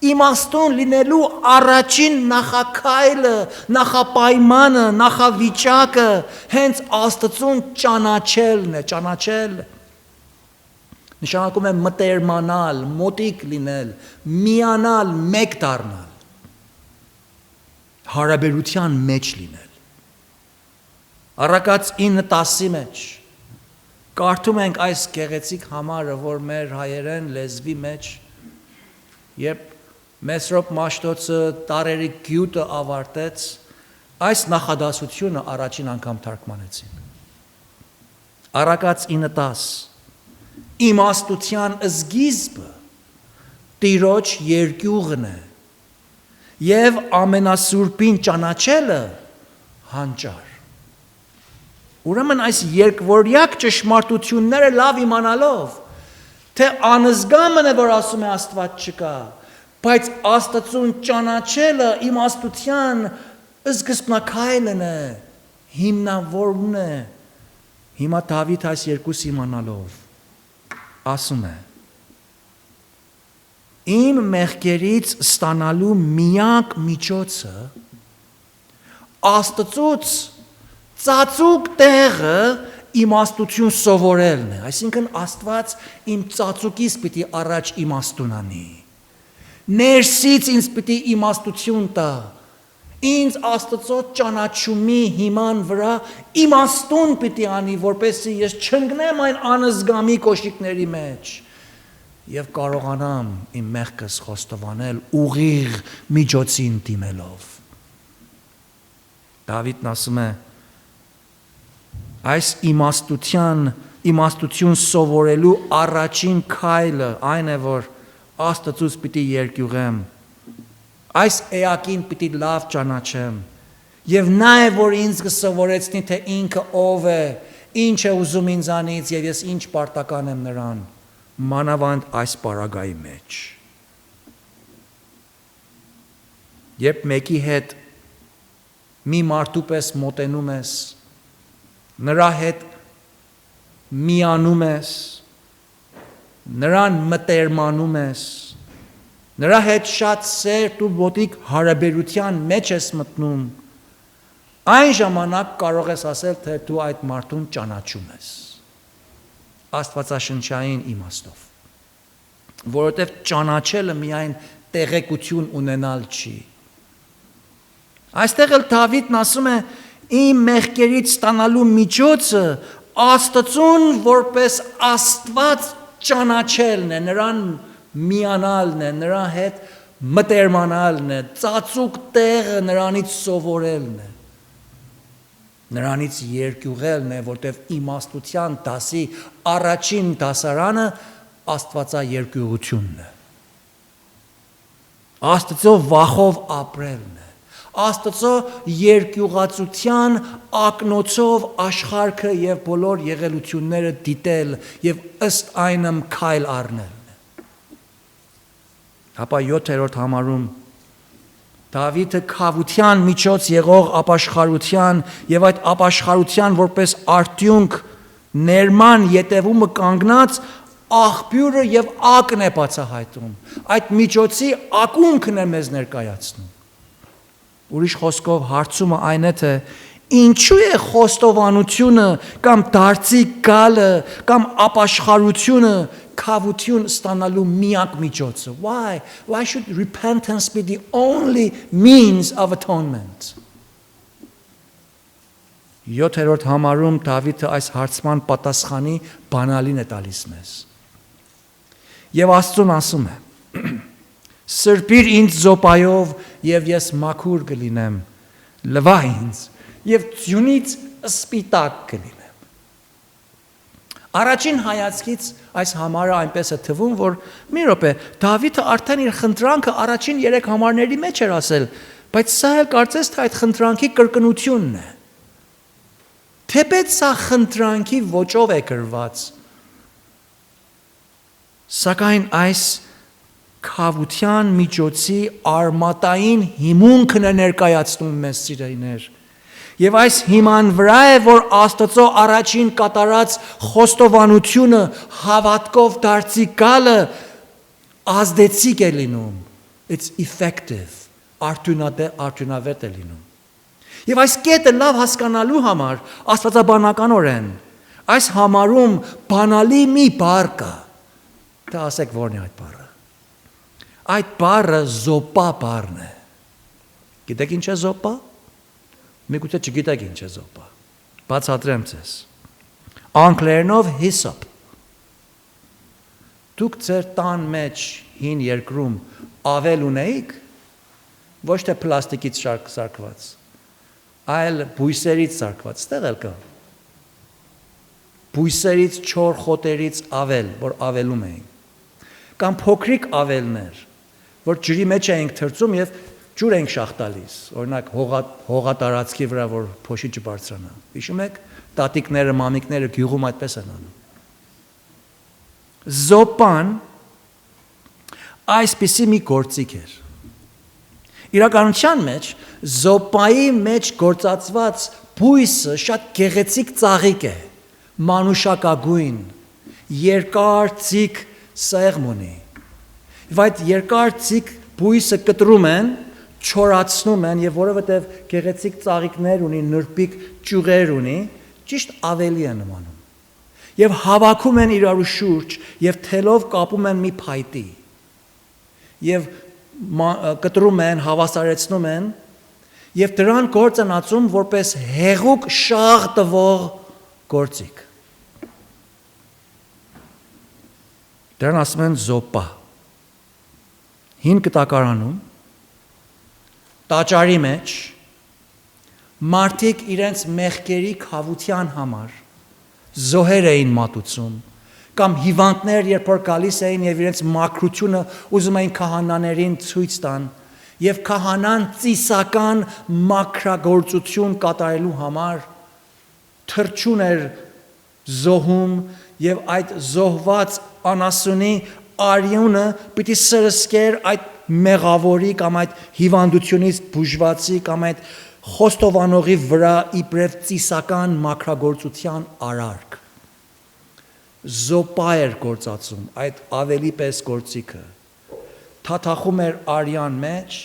[SPEAKER 1] իմաստուն լինելու առաջին նախաքայլը, նախապայմանը, նախավիճակը հենց Աստծուն ճանաչելն է, ճանաչել նշանակում է մտերմանալ, մոտիկ լինել, միանալ, մեկ դառնալ, հարաբերության մեջ լինել։ Առակաց 9:10 մեջ կարդում ենք այս գեղեցիկ համարը, որ մեր հայերեն լեզվի մեջ, երբ Մեսրոպ Մաշտոցը տարերի գյուտը ավարտեց, այս նախադասությունը առաջին անգամ թարգմանեցին։ Առակաց 9:10 իմաստության սկիզբը Տիրոջ երկյուղն է եւ ամենասուրբին ճանաչելը հանճար։ Ուրեմն այս երկվորյակ ճշմարտությունները լավ իմանալով, թե անզգամն է, որ ասում է Աստված չկա, բայց Աստծուն ճանաչելը իմաստության սկզբնակայլն է, հիմնավորն է։ Հիմա Դավիթ այս երկուս իմանալով ասում է. Իմ մեղքերից ստանալու միակ միջոցը Աստծուց ծածուկ տեղը իմաստություն սովորելն է, այսինքն Աստված իմ ծածուկից պիտի առաջ իմաստուն անի, ներսից ինձ պիտի իմաստություն տա, ինձ Աստծո ճանաչումի հիման վրա իմաստուն պիտի անի, որպեսզի ես չընկնեմ այն անզգամի կոշիկների մեջ եւ կարողանամ իմ մեղքս խոստովանել ուղիղ միջոցին դիմելով։ Դավիթն ասում է. այս իմաստություն սովորելու առաջին քայլը այն է, որ Աստծուց պիտի երկյուղեմ, այս էակին պիտի լավ ճանաչեմ, եւ նա է, որ ինձ կսովորեցնի, թե ինքը ով է, ինչ է ուզում ինձանից եւ ես ինչ պարտական եմ նրան, մանավանդ այս պարագայի մեջ։ Երբ մեկի հետ մի մարդու պես մոտենում ես, նրա հետ միանում ես, նրան մտերմանում ես, նրա հետ շատ սերտ ու մոտիկ հարաբերության մեջ ես մտնում, այն ժամանակ կարող ես ասել, թե դու այդ մարդուն ճանաչում ես, աստվածաշնչային իմաստով, որովհետև ճանաչելը միայն տեղեկություն ունենալ չի։ Այստեղ էլ Դավիթն ասում է, իմ մեղքերից ստանալու միջոցը Աստծուն որպես Աստված ճանաչելն է, նրան միանալն է, նրա հետ մտերմանալն է, ծածուկ տեղը նրանից սովորելն է, նրանից երկյուղելն է, որտեղ իմաստության դասի առաջին դասարանը աստվածաերկյուղությունն է, Աստծո վախով ապրելն է, Աստծո երկյուղացության ակնոցով աշխարհը եւ բոլոր եղելությունները դիտել եւ ըստ այնմ քայլ առնելն է։ Ապա 7-րդ համարում Դավիթը քավության միջոց եղող ապաշխարության եւ այդ ապաշխարության որպես արդյունք ներման յետևումը կանգնած աղբյուրը եւ ակն է բացահայտում։ Այդ միջոցի ակունքն է մեզ ներկայացնում։ Ուրիշ խոսքով հարցումը այն է, թե ինչու է խոստովանությունը կամ դարձի գալը կամ ապաշխարությունը քավություն ստանալու միակ միջոցը։ Why should repentance be the only means of atonement? 7-րդ համարում Դավիթը այս հարցման պատասխանի բանալին է տալիս մեզ։ Եվ Աստծուն ասում է. Սրբիր ինձ զոպայով եւ ես մաքուր կլինեմ, լվա ինձ եւ ձյունից սպիտակ կլինեմ։ Առաջին հայացքից այս համարը այնպես է թվում, որ մի րոպե Դավիթը արդեն իր խնդրանքը առաջին 3 համարների մեջ էր ասել, բայց սա էլ կարծես թե այդ խնդրանքի կրկնությունն է։ Թեպետ սա խնդրանքի ոճով է գրված, սակայն այս քավության միջոցի արմատային հիմունքն է ներկայացնում մեզ սիրելիներ։ Եվ այս հիման վրա է, որ Աստծո առաջին կատարած խոստովանությունը հավատքով դարձի գալը ազդեցիկ է լինում։ It's effective, արդյունավետ է լինում։ Եվ այս կետը լավ հասկանալու համար աստվածաբանականորեն այս համարում բանալի մի բառ կա։ Դա ասեք որն է այդ բառը։ Այդ բառը զոպա բառն է։ Գիտեք ինչ է զոպա։ Միգուցե չգիտեք ինչ է զոպա։ Բացատրեմ ձեզ։ Անգլերենով hyssop։ Դուք ձեր տան մեջ հին երկրում ավել ունեիք, ոչ թե պլաստիկից սարքված, այլ բույսերից սարքված, ստեղ էլ կա։ Բույսերից, չոր խոտերից ավել, որ ավելում էին։ Կամ փոքրիկ ավելներ, որ ջրի մեջ էինք թրծում եւ ջուր էինք շախտալիս, օրինակ հողատարածքի վրա, որ փոշի չբարձրանա։ Հիշում եք, տատիկները, մամիկները գյուղում այդպես են անում։ Զոպան այսպիսի մի գործիք էր։ Իրականության մեջ զոպայի մեջ գործածված բույսը շատ գեղեցիկ ծաղիկ է, մանուշակագույն, երկար ծիկ սեղմ ունի։ Եվ այդ երկար ծիկ բույսը կտրում են, չորացնում են եւ որովհետեւ գեղեցիկ ծաղիկներ ունի, նրբիկ ճյուղեր ունի, ճիշտ ավելի է նմանում։ Եվ հավաքում են իրարու շուրջ եւ թելով կապում են մի փայտի։ Եվ կտրում են, հավասարեցնում են եւ դրան գործ են ածում որպես հեղուկ շաղ տվող գործիք։ Դրան ասում են զոպա։ Հին կտակարանում տաճարի մեջ մարդիկ իրենց մեղքերի քավության համար զոհեր էին մատուցում կամ հիվանդներ երբ որ գալիս էին եւ իրենց մաքրությունը ուզում էին քահանաներին ցույց տան եւ քահանան ծիսական մաքրագործություն կատարելու համար թրջուն էր զոհում եւ այդ զոհված անասունի արյունը պիտի սրսկեր այդ մեղավորի կամ այդ հիվանդությունից բուժվածի կամ այդ խոստովանողի վրա իբրև ծիսական մաքրագործության արարք։ Զոպա էր գործածում այդ ավելի պես գործիքը, թաթախում էր արյան մեջ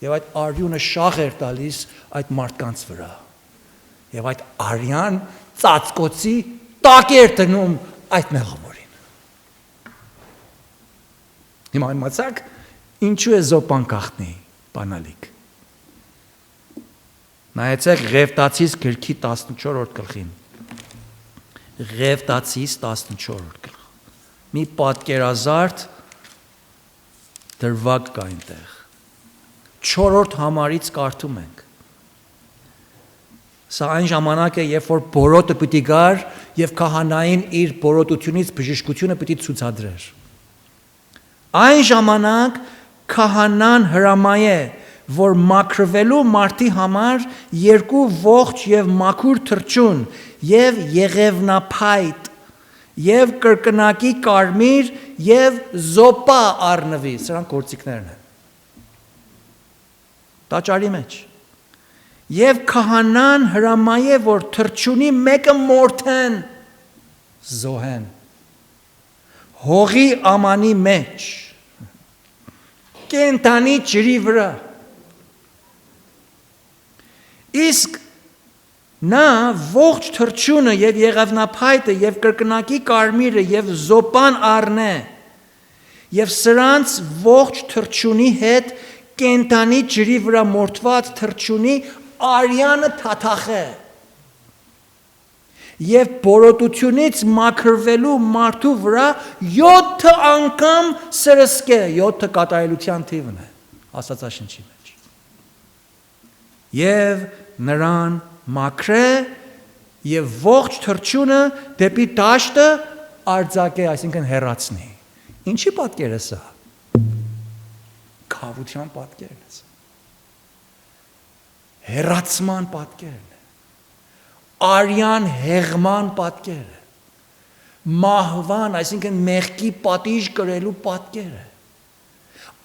[SPEAKER 1] եւ այդ արյունը շաղ էր տալիս այդ մարդկանց վրա եւ այդ արյան ծածկոցի տակ էր դնում այդ մեղավորին։ Հիմա իմացաք ինչու է զոպան գաղտնի բանալիք։ Նայեցեք Ղևտացիս գրքի 14-րդ գլխին։ Ղևտացիս 14-րդ գլխ։ Մի պատկերազարդ դրվագ կա այնտեղ։ 4-րդ համարից կարդում ենք։ Սա այն ժամանակ է, երբ որ բորոտը պիտի գար եւ քահանային իր բորոտությունից բժշկությունը պիտի ցուցադրեր։ Այն ժամանակ քահանան հրամայե, որ մաքրվելու մարդի համար երկու ողջ եւ մաքուր թրջուն եւ եղևնափայտ եւ կրկնակի կարմիր եւ զոպա առնվի, սրանք գործիքներն են։ Տաճարի մեջ։ Եվ քահանան հրամայե, որ թրջունի մեկը մորթեն, զոհեն, հողի ամանի մեջ, կենտանի ջրի վրա։ Իսկ նա ողջ թրջունը եւ եղևնափայտը եւ կրկնակի կարմիրը եւ զոպան առնե եւ սրանց ողջ թրջունի հետ կենտանի ջրի վրա մորթված թրջունի արյանը թաթախե եւ բորոտությունից մաքրվելու մարդու վրա 7 անգամ սրսկե, 7 կատարելության թիվն է Աստվածաշնչի մեջ։ Եվ նրան մաքրե եւ ողջ թրջունը դեպի դաշտը արձակե, այսինքն հեռացնի։ Ինչի պատկեր է սա։ Քավության պատկերն է սա։ Հեռացման պատկերն է։ Արյան հեղման պատկերը, մահվան, այսինքն մեղքի պատիժ կրելու պատկերը,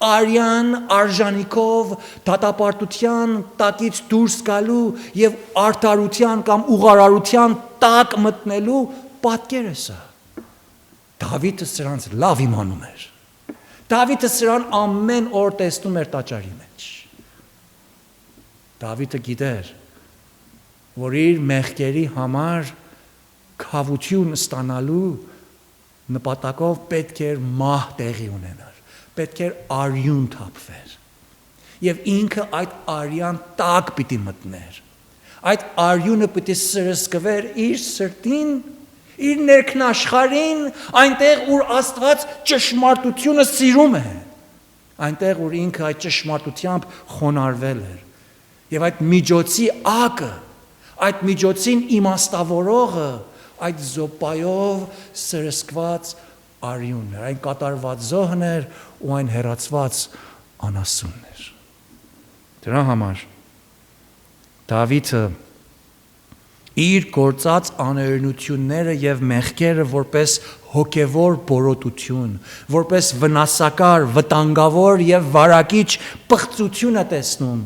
[SPEAKER 1] Արյան արժանիքով դատապարտության տակից դուրս գալու եւ արդարության կամ ուղղարարության տակ մտնելու պատկերը սա։ Դավիթը սրանց լավ իմանում էր։ Դավիթը սրան ամեն օր տեսնում էր տաճարի մեջ։ Դավիթը գիտեր, որ իր մեղքերի համար քավություն ստանալու նպատակով պետք էր մահ տեղի ունենար, պետք էր արյուն թափվեր։ Եվ ինքը այդ արյան տակ պիտի մտներ։ Այդ արյունը պիտի սրսկվեր իր սրտին, իր ներքնաշխարհին, այնտեղ ուր Աստված ճշմարտությունը սիրում է, այնտեղ ուր ինքը այդ ճշմարտությամբ խոնարհվել էր։ Եվ այդ միջոցի ակը, այդ միջոցին իմաստավորողը այդ զոպայով սրսկված արյունն էր, այն կատարված զոհն էր ու այն հեռացված անասունն էր։ Դրա համար Դավիթը իր գործած անօրենությունները եւ մեղքերը որպես հոգեվոր բորոտություն, որպես վնասակար, վտանգավոր եւ վարակիչ պղծություն է տեսնում։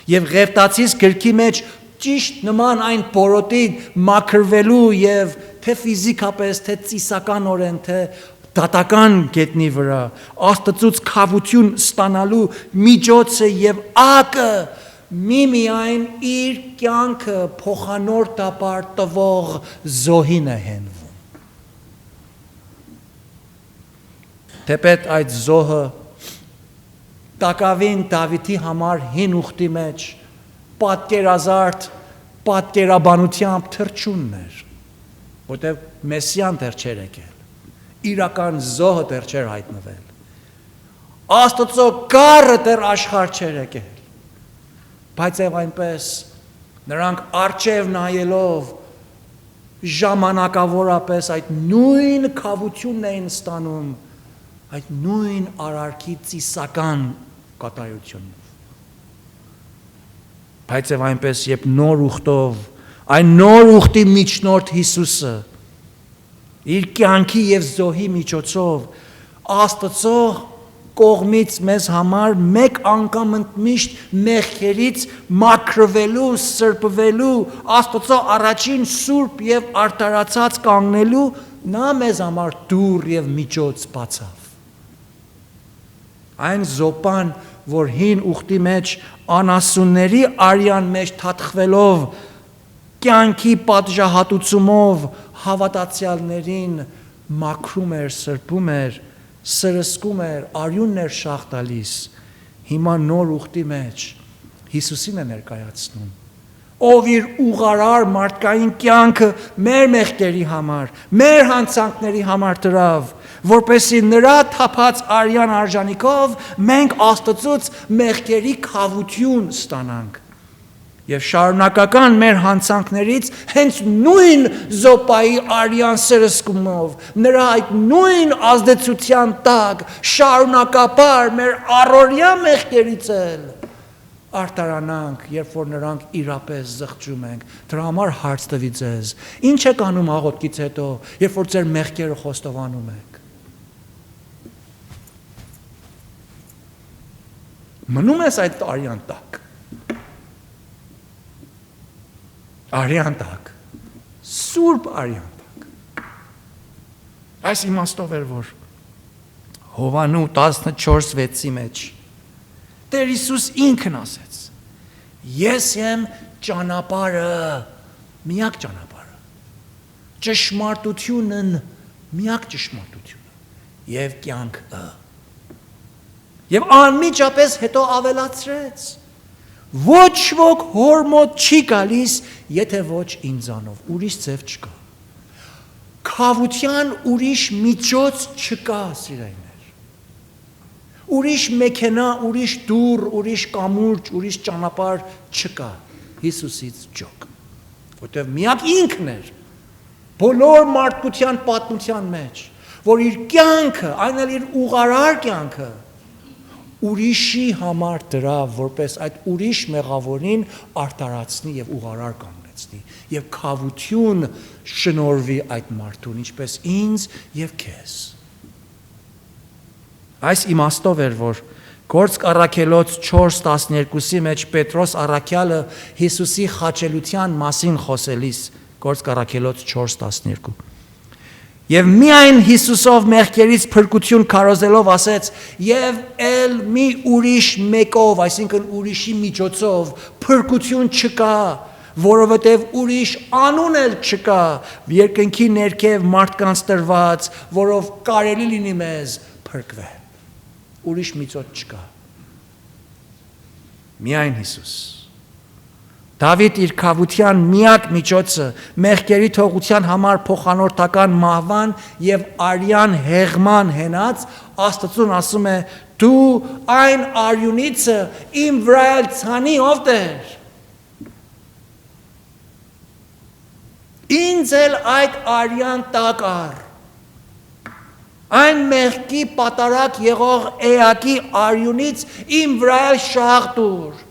[SPEAKER 1] Եվ Ղևտացիս գրքի մեջ ճիշտ նման այն բորոտի մաքրվելու եւ թե ֆիզիկապես, թե ծիսականորեն, թե դատական գետնի վրա Աստծուց քավություն ստանալու միջոցը եւ ակը միմիայն իր կյանքը փոխանորդաբար տվող զոհին է հենվում։ Թեպետ այդ զոհը տակավին Դավիթի համար հին ուխտի մեջ պատկերազարդ պատկերաբանությամբ թրջունն էր, որտեղ Մեսիան դեռ չէր եկել, իրական զոհը դեռ չէր հայտնվել, Աստծո գառը դեռ աշխարհ չէր եկել, բայց եւ այնպես նրանք առջև նայելով ժամանակավորապես այդ նույն քավությունն էին ստանում, այդ նույն արարքի ծիսական կատարությունով։ Բայց եւ այնպես երբ նոր ուխտով, այն նոր ուխտի միջնորդ Հիսուսը իր կյանքի եւ զոհի միջոցով Աստծո կողմից մեզ համար մեկ անգամ ընդմիշտ մեղքերից մաքրվելու, սրբվելու, Աստծո առաջին սուրբ եւ արդարացած կանգնելու նա մեզ համար դուռ եւ միջոց բացավ։ Այն զոպան, որ հին ուխտի մեջ անասունների արյան մեջ թաթխվելով կյանքի պատժահատուցումով հավատացյալներին մաքրում էր, սրբում էր, սրսկում էր, արյունն էր շաղ տալիս, հիմա նոր ուխտի մեջ Հիսուսին է ներկայացնում, ով իր ուղարար մարդկային կյանքը մեր մեղքերի համար, մեր հանցանքների համար դրավ, որպեսզի նրա թափած արյան արժանիքով մենք Աստծուց մեղքերի քավություն ստանանք։ Եվ շարունակական մեր հանցանքներից հենց նույն զոպայի արյան սրսկումով, նրա այդ նույն ազդեցության տակ շարունակաբար մեր առօրյա մեղքերից էլ արտարանանք, երբ որ նրանք իրապես զղջում ենք։ Դրա համար հարց տվի ձեզ. ինչ եք անում աղոթքից հետո, երբ որ ձեր մեղքերը խոստովանում եք։ Մնում ես այդ արյան տակ։ Արյան տակ, սուրբ արյան տակ։ Այս իմաստով էր, որ Հովանու 14:6-ի մեջ Տեր Հիսուս ինքն ասեց. Ես եմ ճանապարհը, միակ ճանապարհը, ճշմարտությունն, միակ ճշմարտությունը եւ կյանքը։ Եվ անմիջապես հետո ավելացրեց. ոչ ոք հոր մոտ չի գալիս, եթե ոչ ինձանով, ուրիշ ձև չկա։ Քավության ուրիշ միջոց չկա, սիրելիներ։ Ուրիշ մեքենա, ուրիշ դուռ, ուրիշ կամուրջ, ուրիշ ճանապարհ չկա Հիսուսից ջոկ։ Որտեղ միակ ինքն էր բոլոր մարդկության պատմության մեջ, որ իր կյանքը, այն էլ իր ուղարար կյանքը ուրիշի համար դրավ, որպես այդ ուրիշ մեղավորին արտարացնի եւ ուղարար կանգնեցնի եւ քավություն շնորհվի այդ մարդուն, ինչպես ինձ եւ քեզ։ Այս իմաստով էր, որ Գործք առաքելոց 4:12-ի մեջ Պետրոս առաքյալը Հիսուսի խաչելության մասին խոսելիս Գործք առաքելոց 4:12 Եվ միայն Հիսուսով մեղքերից փրկություն քարոզելով ասեց եւ ել մի ուրիշ մեկով, այսինքն ուրիշի միջոցով փրկություն չկա, որովհետեւ ուրիշ անուն էլ չկա երկնքի ներքև մարդկանց տրված, որով կարելի լինի մեզ փրկվել։ Ուրիշ միջոց չկա։ Միայն Հիսուս։ Դավիթ իր քավության միակ միջոցը մեղքերի թողության համար փոխանորդական մահվան եւ արյան հեղման հենած Աստծուն ասում է դու այն արյունիցը իմ վրա ցանի ով Տեր ինձ էլ այդ արյան տակ առ այն մեղքի պատարակ եղող էակի արյունից իմ վրա շաղ տուր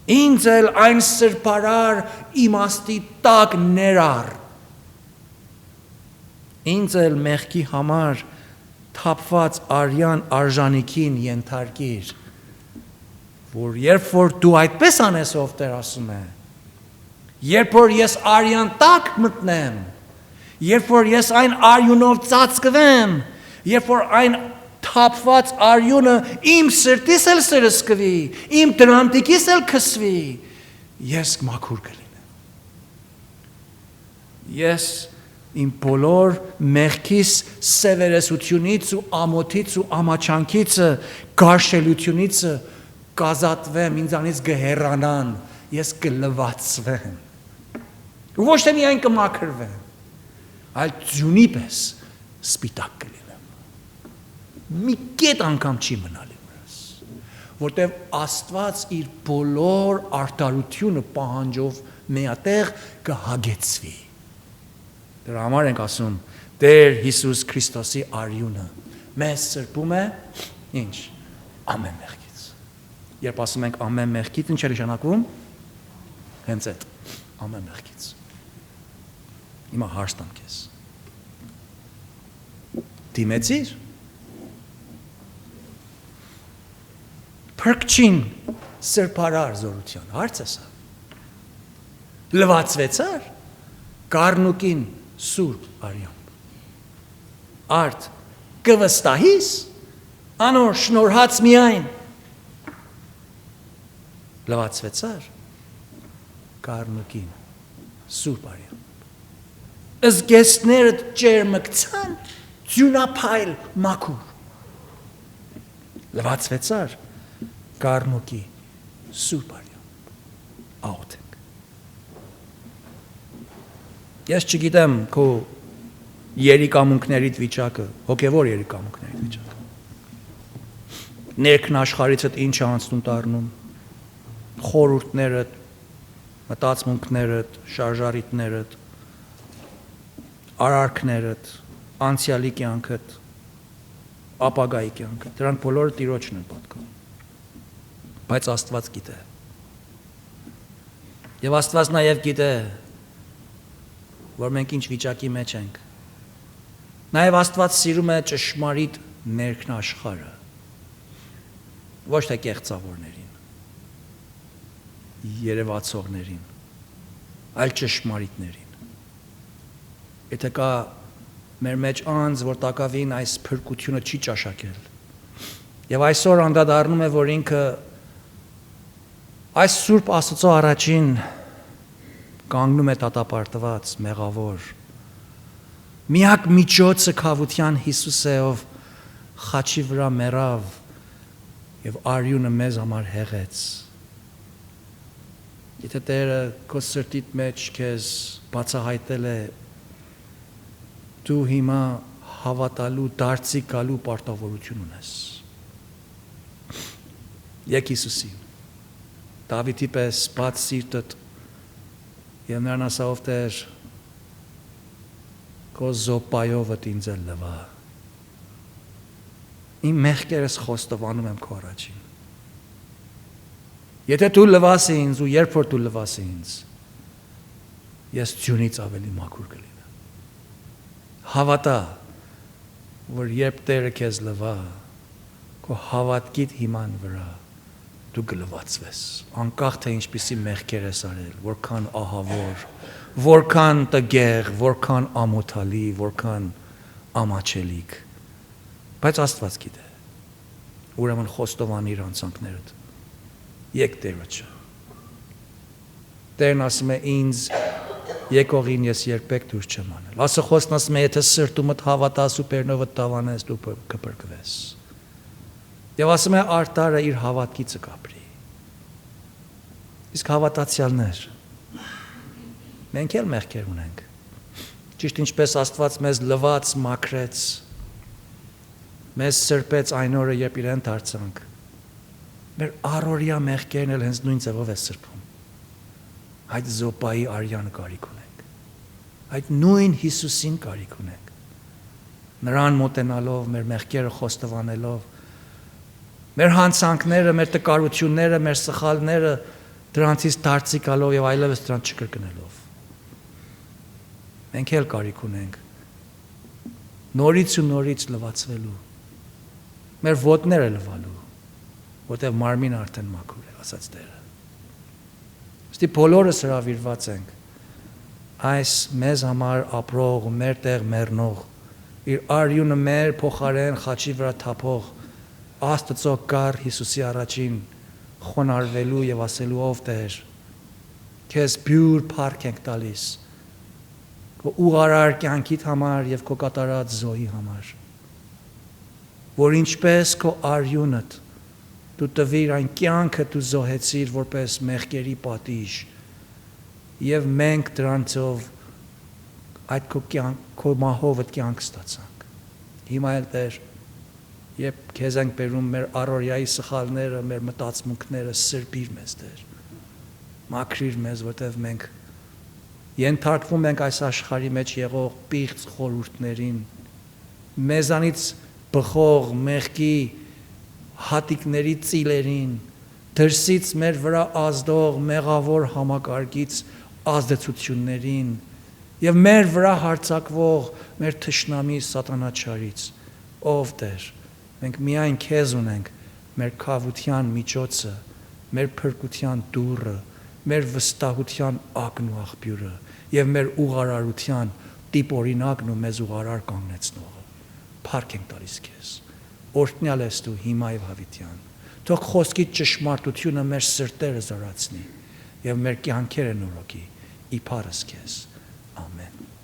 [SPEAKER 1] Ինձ էլ այն սրբարար իմաստի տակ ներար Ինձ էլ մեղքի համար թափված արյան արժանիքին ենթարկիր որ երբ որ դու այդպես անես ով Տեր ասում է երբ որ ես արյան տակ մտնեմ երբ որ ես այն արյունով ծածկվեմ երբ որ այն թափված արյունը իմ սրտիս էլ սրսկվի, իմ դրանտիկիս էլ քսվի, ես մաքուր կլինեմ։ Ես իմ բոլոր մեղքիս սևերեսությունից ու ամոթից ու ամաչանքից գարշելությունից կազատվեմ, ինձանից կհեռանան, ես կլվացվեմ։ Ոչ թե միայն կմաքրվեմ, այլ ձյունի պես սպիտակ կլինեմ։ Մի կետ անգամ չի մնալ իմրս, որտև Աստված իր բոլոր արդարությունը պահանջով միատեղ կհագեցվի։ Դրա համար ենք ասում, Տեր Հիսուս Քրիստոսի արյունը մեզ սրբում է, ինչ, ամեն մեղքից։ Երբ ասում ենք ամեն մեղքից, ինչ է նշանակում, հենց այդ, ամեն մեղքից։ Հիմա հարց տամ քեզ։ Դիմեցիր Փրկչին սրբարար զորության հարց է սա լվացվեցար գառնուկին սուրբ արյամբ արդ կվստահիս անոր շնորհած միայն լվացվեցար գառնուկին սուրբ արյամբ զգեստներդ ջերմկցան ձյունափայլ մաքուր լվացվեցար Գառնուկի սուրբ արյամբ աղոթենք Ես չգիտեմ քո երիկամունքներիդ վիճակը հոգևոր երիկամունքներիդ վիճակը ներքն աշխարհիցդ ինչ է անցնում տառնում խորհուրդներդ մտածմունքներդ շարժարիտներդ արարքներդ անցյալի կյանքդ ապագայի կյանքդ դրանք բոլորը Տիրոջն են պատկանում Բայց Աստված գիտե Եվ Աստված նաև գիտե որ մենք ինչ վիճակի մեջ ենք Նաև Աստված սիրում է ճշմարիտ ներքն աշխարհը ոչ թե կեղծավորներին երևացողներին այլ ճշմարիտներին Եթե կա մեր մեջ անձ որ տակավին այս փրկությունը չի ճաշակել Եվ այսօր անդրադառնում է որ ինքը Այս Սուրբ Աստծո առաջին կանգնում է տատապարտված, մեղավոր Միակ միջոցը քավության Հիսուս է, ով խաչի վրա մեռավ եւ արյունը մեզ համար հեղեց Եթե Տերը քո սրտիդ մեջ քեզ բացահայտել է դու հիմա հավատալու, դարձի գալու պարտավորություն ունես Եկ Հիսուսին Դավիթի պես բաց սիրտդ եւ նրան ասա ով Տեր քո զոպայովդ ինձ էլ լվա իմ մեղքերս խոստովանում եմ քո առաջին Եթե դու լվաս ինձ ու երբ որ դու լվաս ինձ ես ձյունից ավելի մաքուր կլինեմ Հավատա որ երբ Տերը քեզ լվա քո հավատքիդ հիման վրա դու գլվացվես, անկախ թե ինչպիսի մեղքեր ես արել, որքան ահավոր, որքան տգեղ, որքան ամոթալի, որքան ամաչելիք, բայց Աստված գիտե, ուրեմն խոստովանիր անցանքներդ, եկ Տերոջը, Տերն ասում է ինձ եկողին ես երբեք դուր չեմ անել, ասը խոսքն ասում է եթե սրտումդ հավատաս ու պերնովդ տավանես դու կփրկվես, եւ ասում է արտարը իր հավատքիցը կապրի, իսկ հավատացյալներ, մենք էլ մեղքեր ունենք, ճիշտ ինչպես Աստված մեզ լվաց, մաքրեց, մեզ սրբեց այն օրը, երբ իրեն դարձանք, մեր առօրյա մեղքերն էլ հենց նույն ձևով է սրբում, այդ զոպայի արյանը կարիք ունենք, այդ նույն Հիսուսին կարիք ունենք, նրան մոտենալով, մեր մեղքերը խոստովանելով, մեր հանցանքները, մեր տկարությունները, մեր սխալները դրանցից դարձի գալով եւ այլևս դրանց չկրկնելով, մենք էլ կարիք ունենք նորից ու նորից լվացվելու, մեր ոտները լվալու, որտեղ մարմին արդեն մաքուր է, ասաց Տերը, Ստի բոլորս հրավիրված ենք այս մեզ համար ապրող, մեր տեղ մեռնող, իր արյունը մեր փոխարեն խաչի վրա թափող Աստծո կար Հիսուսի առաջին խոնարհվելու եւ ասելու ով Տեր, քեզ բյուր փառք ենք տալիս քո ուղարար կյանքիդ համար եւ քո կատարած զոհի համար, որ ինչպես քո արյունդ դու տվիր այն կյանքը դու զոհեցիր որպես մեղքերի պատիժ եւ մենք դրանցով այդ քո մահով կյանք ստացանք, հիմա էլ Տեր, երբ քեզ ենք բերում մեր առօրյայի սխալները, մեր մտածմունքները, սրբիր մեզ Տեր, մաքրիր մեզ, որտեղ մենք ենթարկվում ենք այս աշխարհի մեջ եղող պիղծ խորհուրդներին, մեզանից բխող մեղքի հատիկների ծիլերին, դրսից մեր վրա ազդող մեղավոր համակարգից ազդեցություններին եւ մեր վրա հարձակվող մեր թշնամի սատանաչարից, ով Տեր, մենք միայն քեզ ունենք, մեր քավության միջոցը, մեր փրկության դուռը, մեր վստահության ակն ու աղբյուրը եւ մեր ուղարարության տիպօրինակն ու մեզ ուղարար կանգնեցնողը, փառք ենք տալիս քեզ, օրհնյալ ես դու հիմա եւ հավիտյան, թող խոսքի ճշմարտությունը մեր սրտերը զորացնի եւ մեր կյանքերը նորոգի, իբարս քեզ, ամեն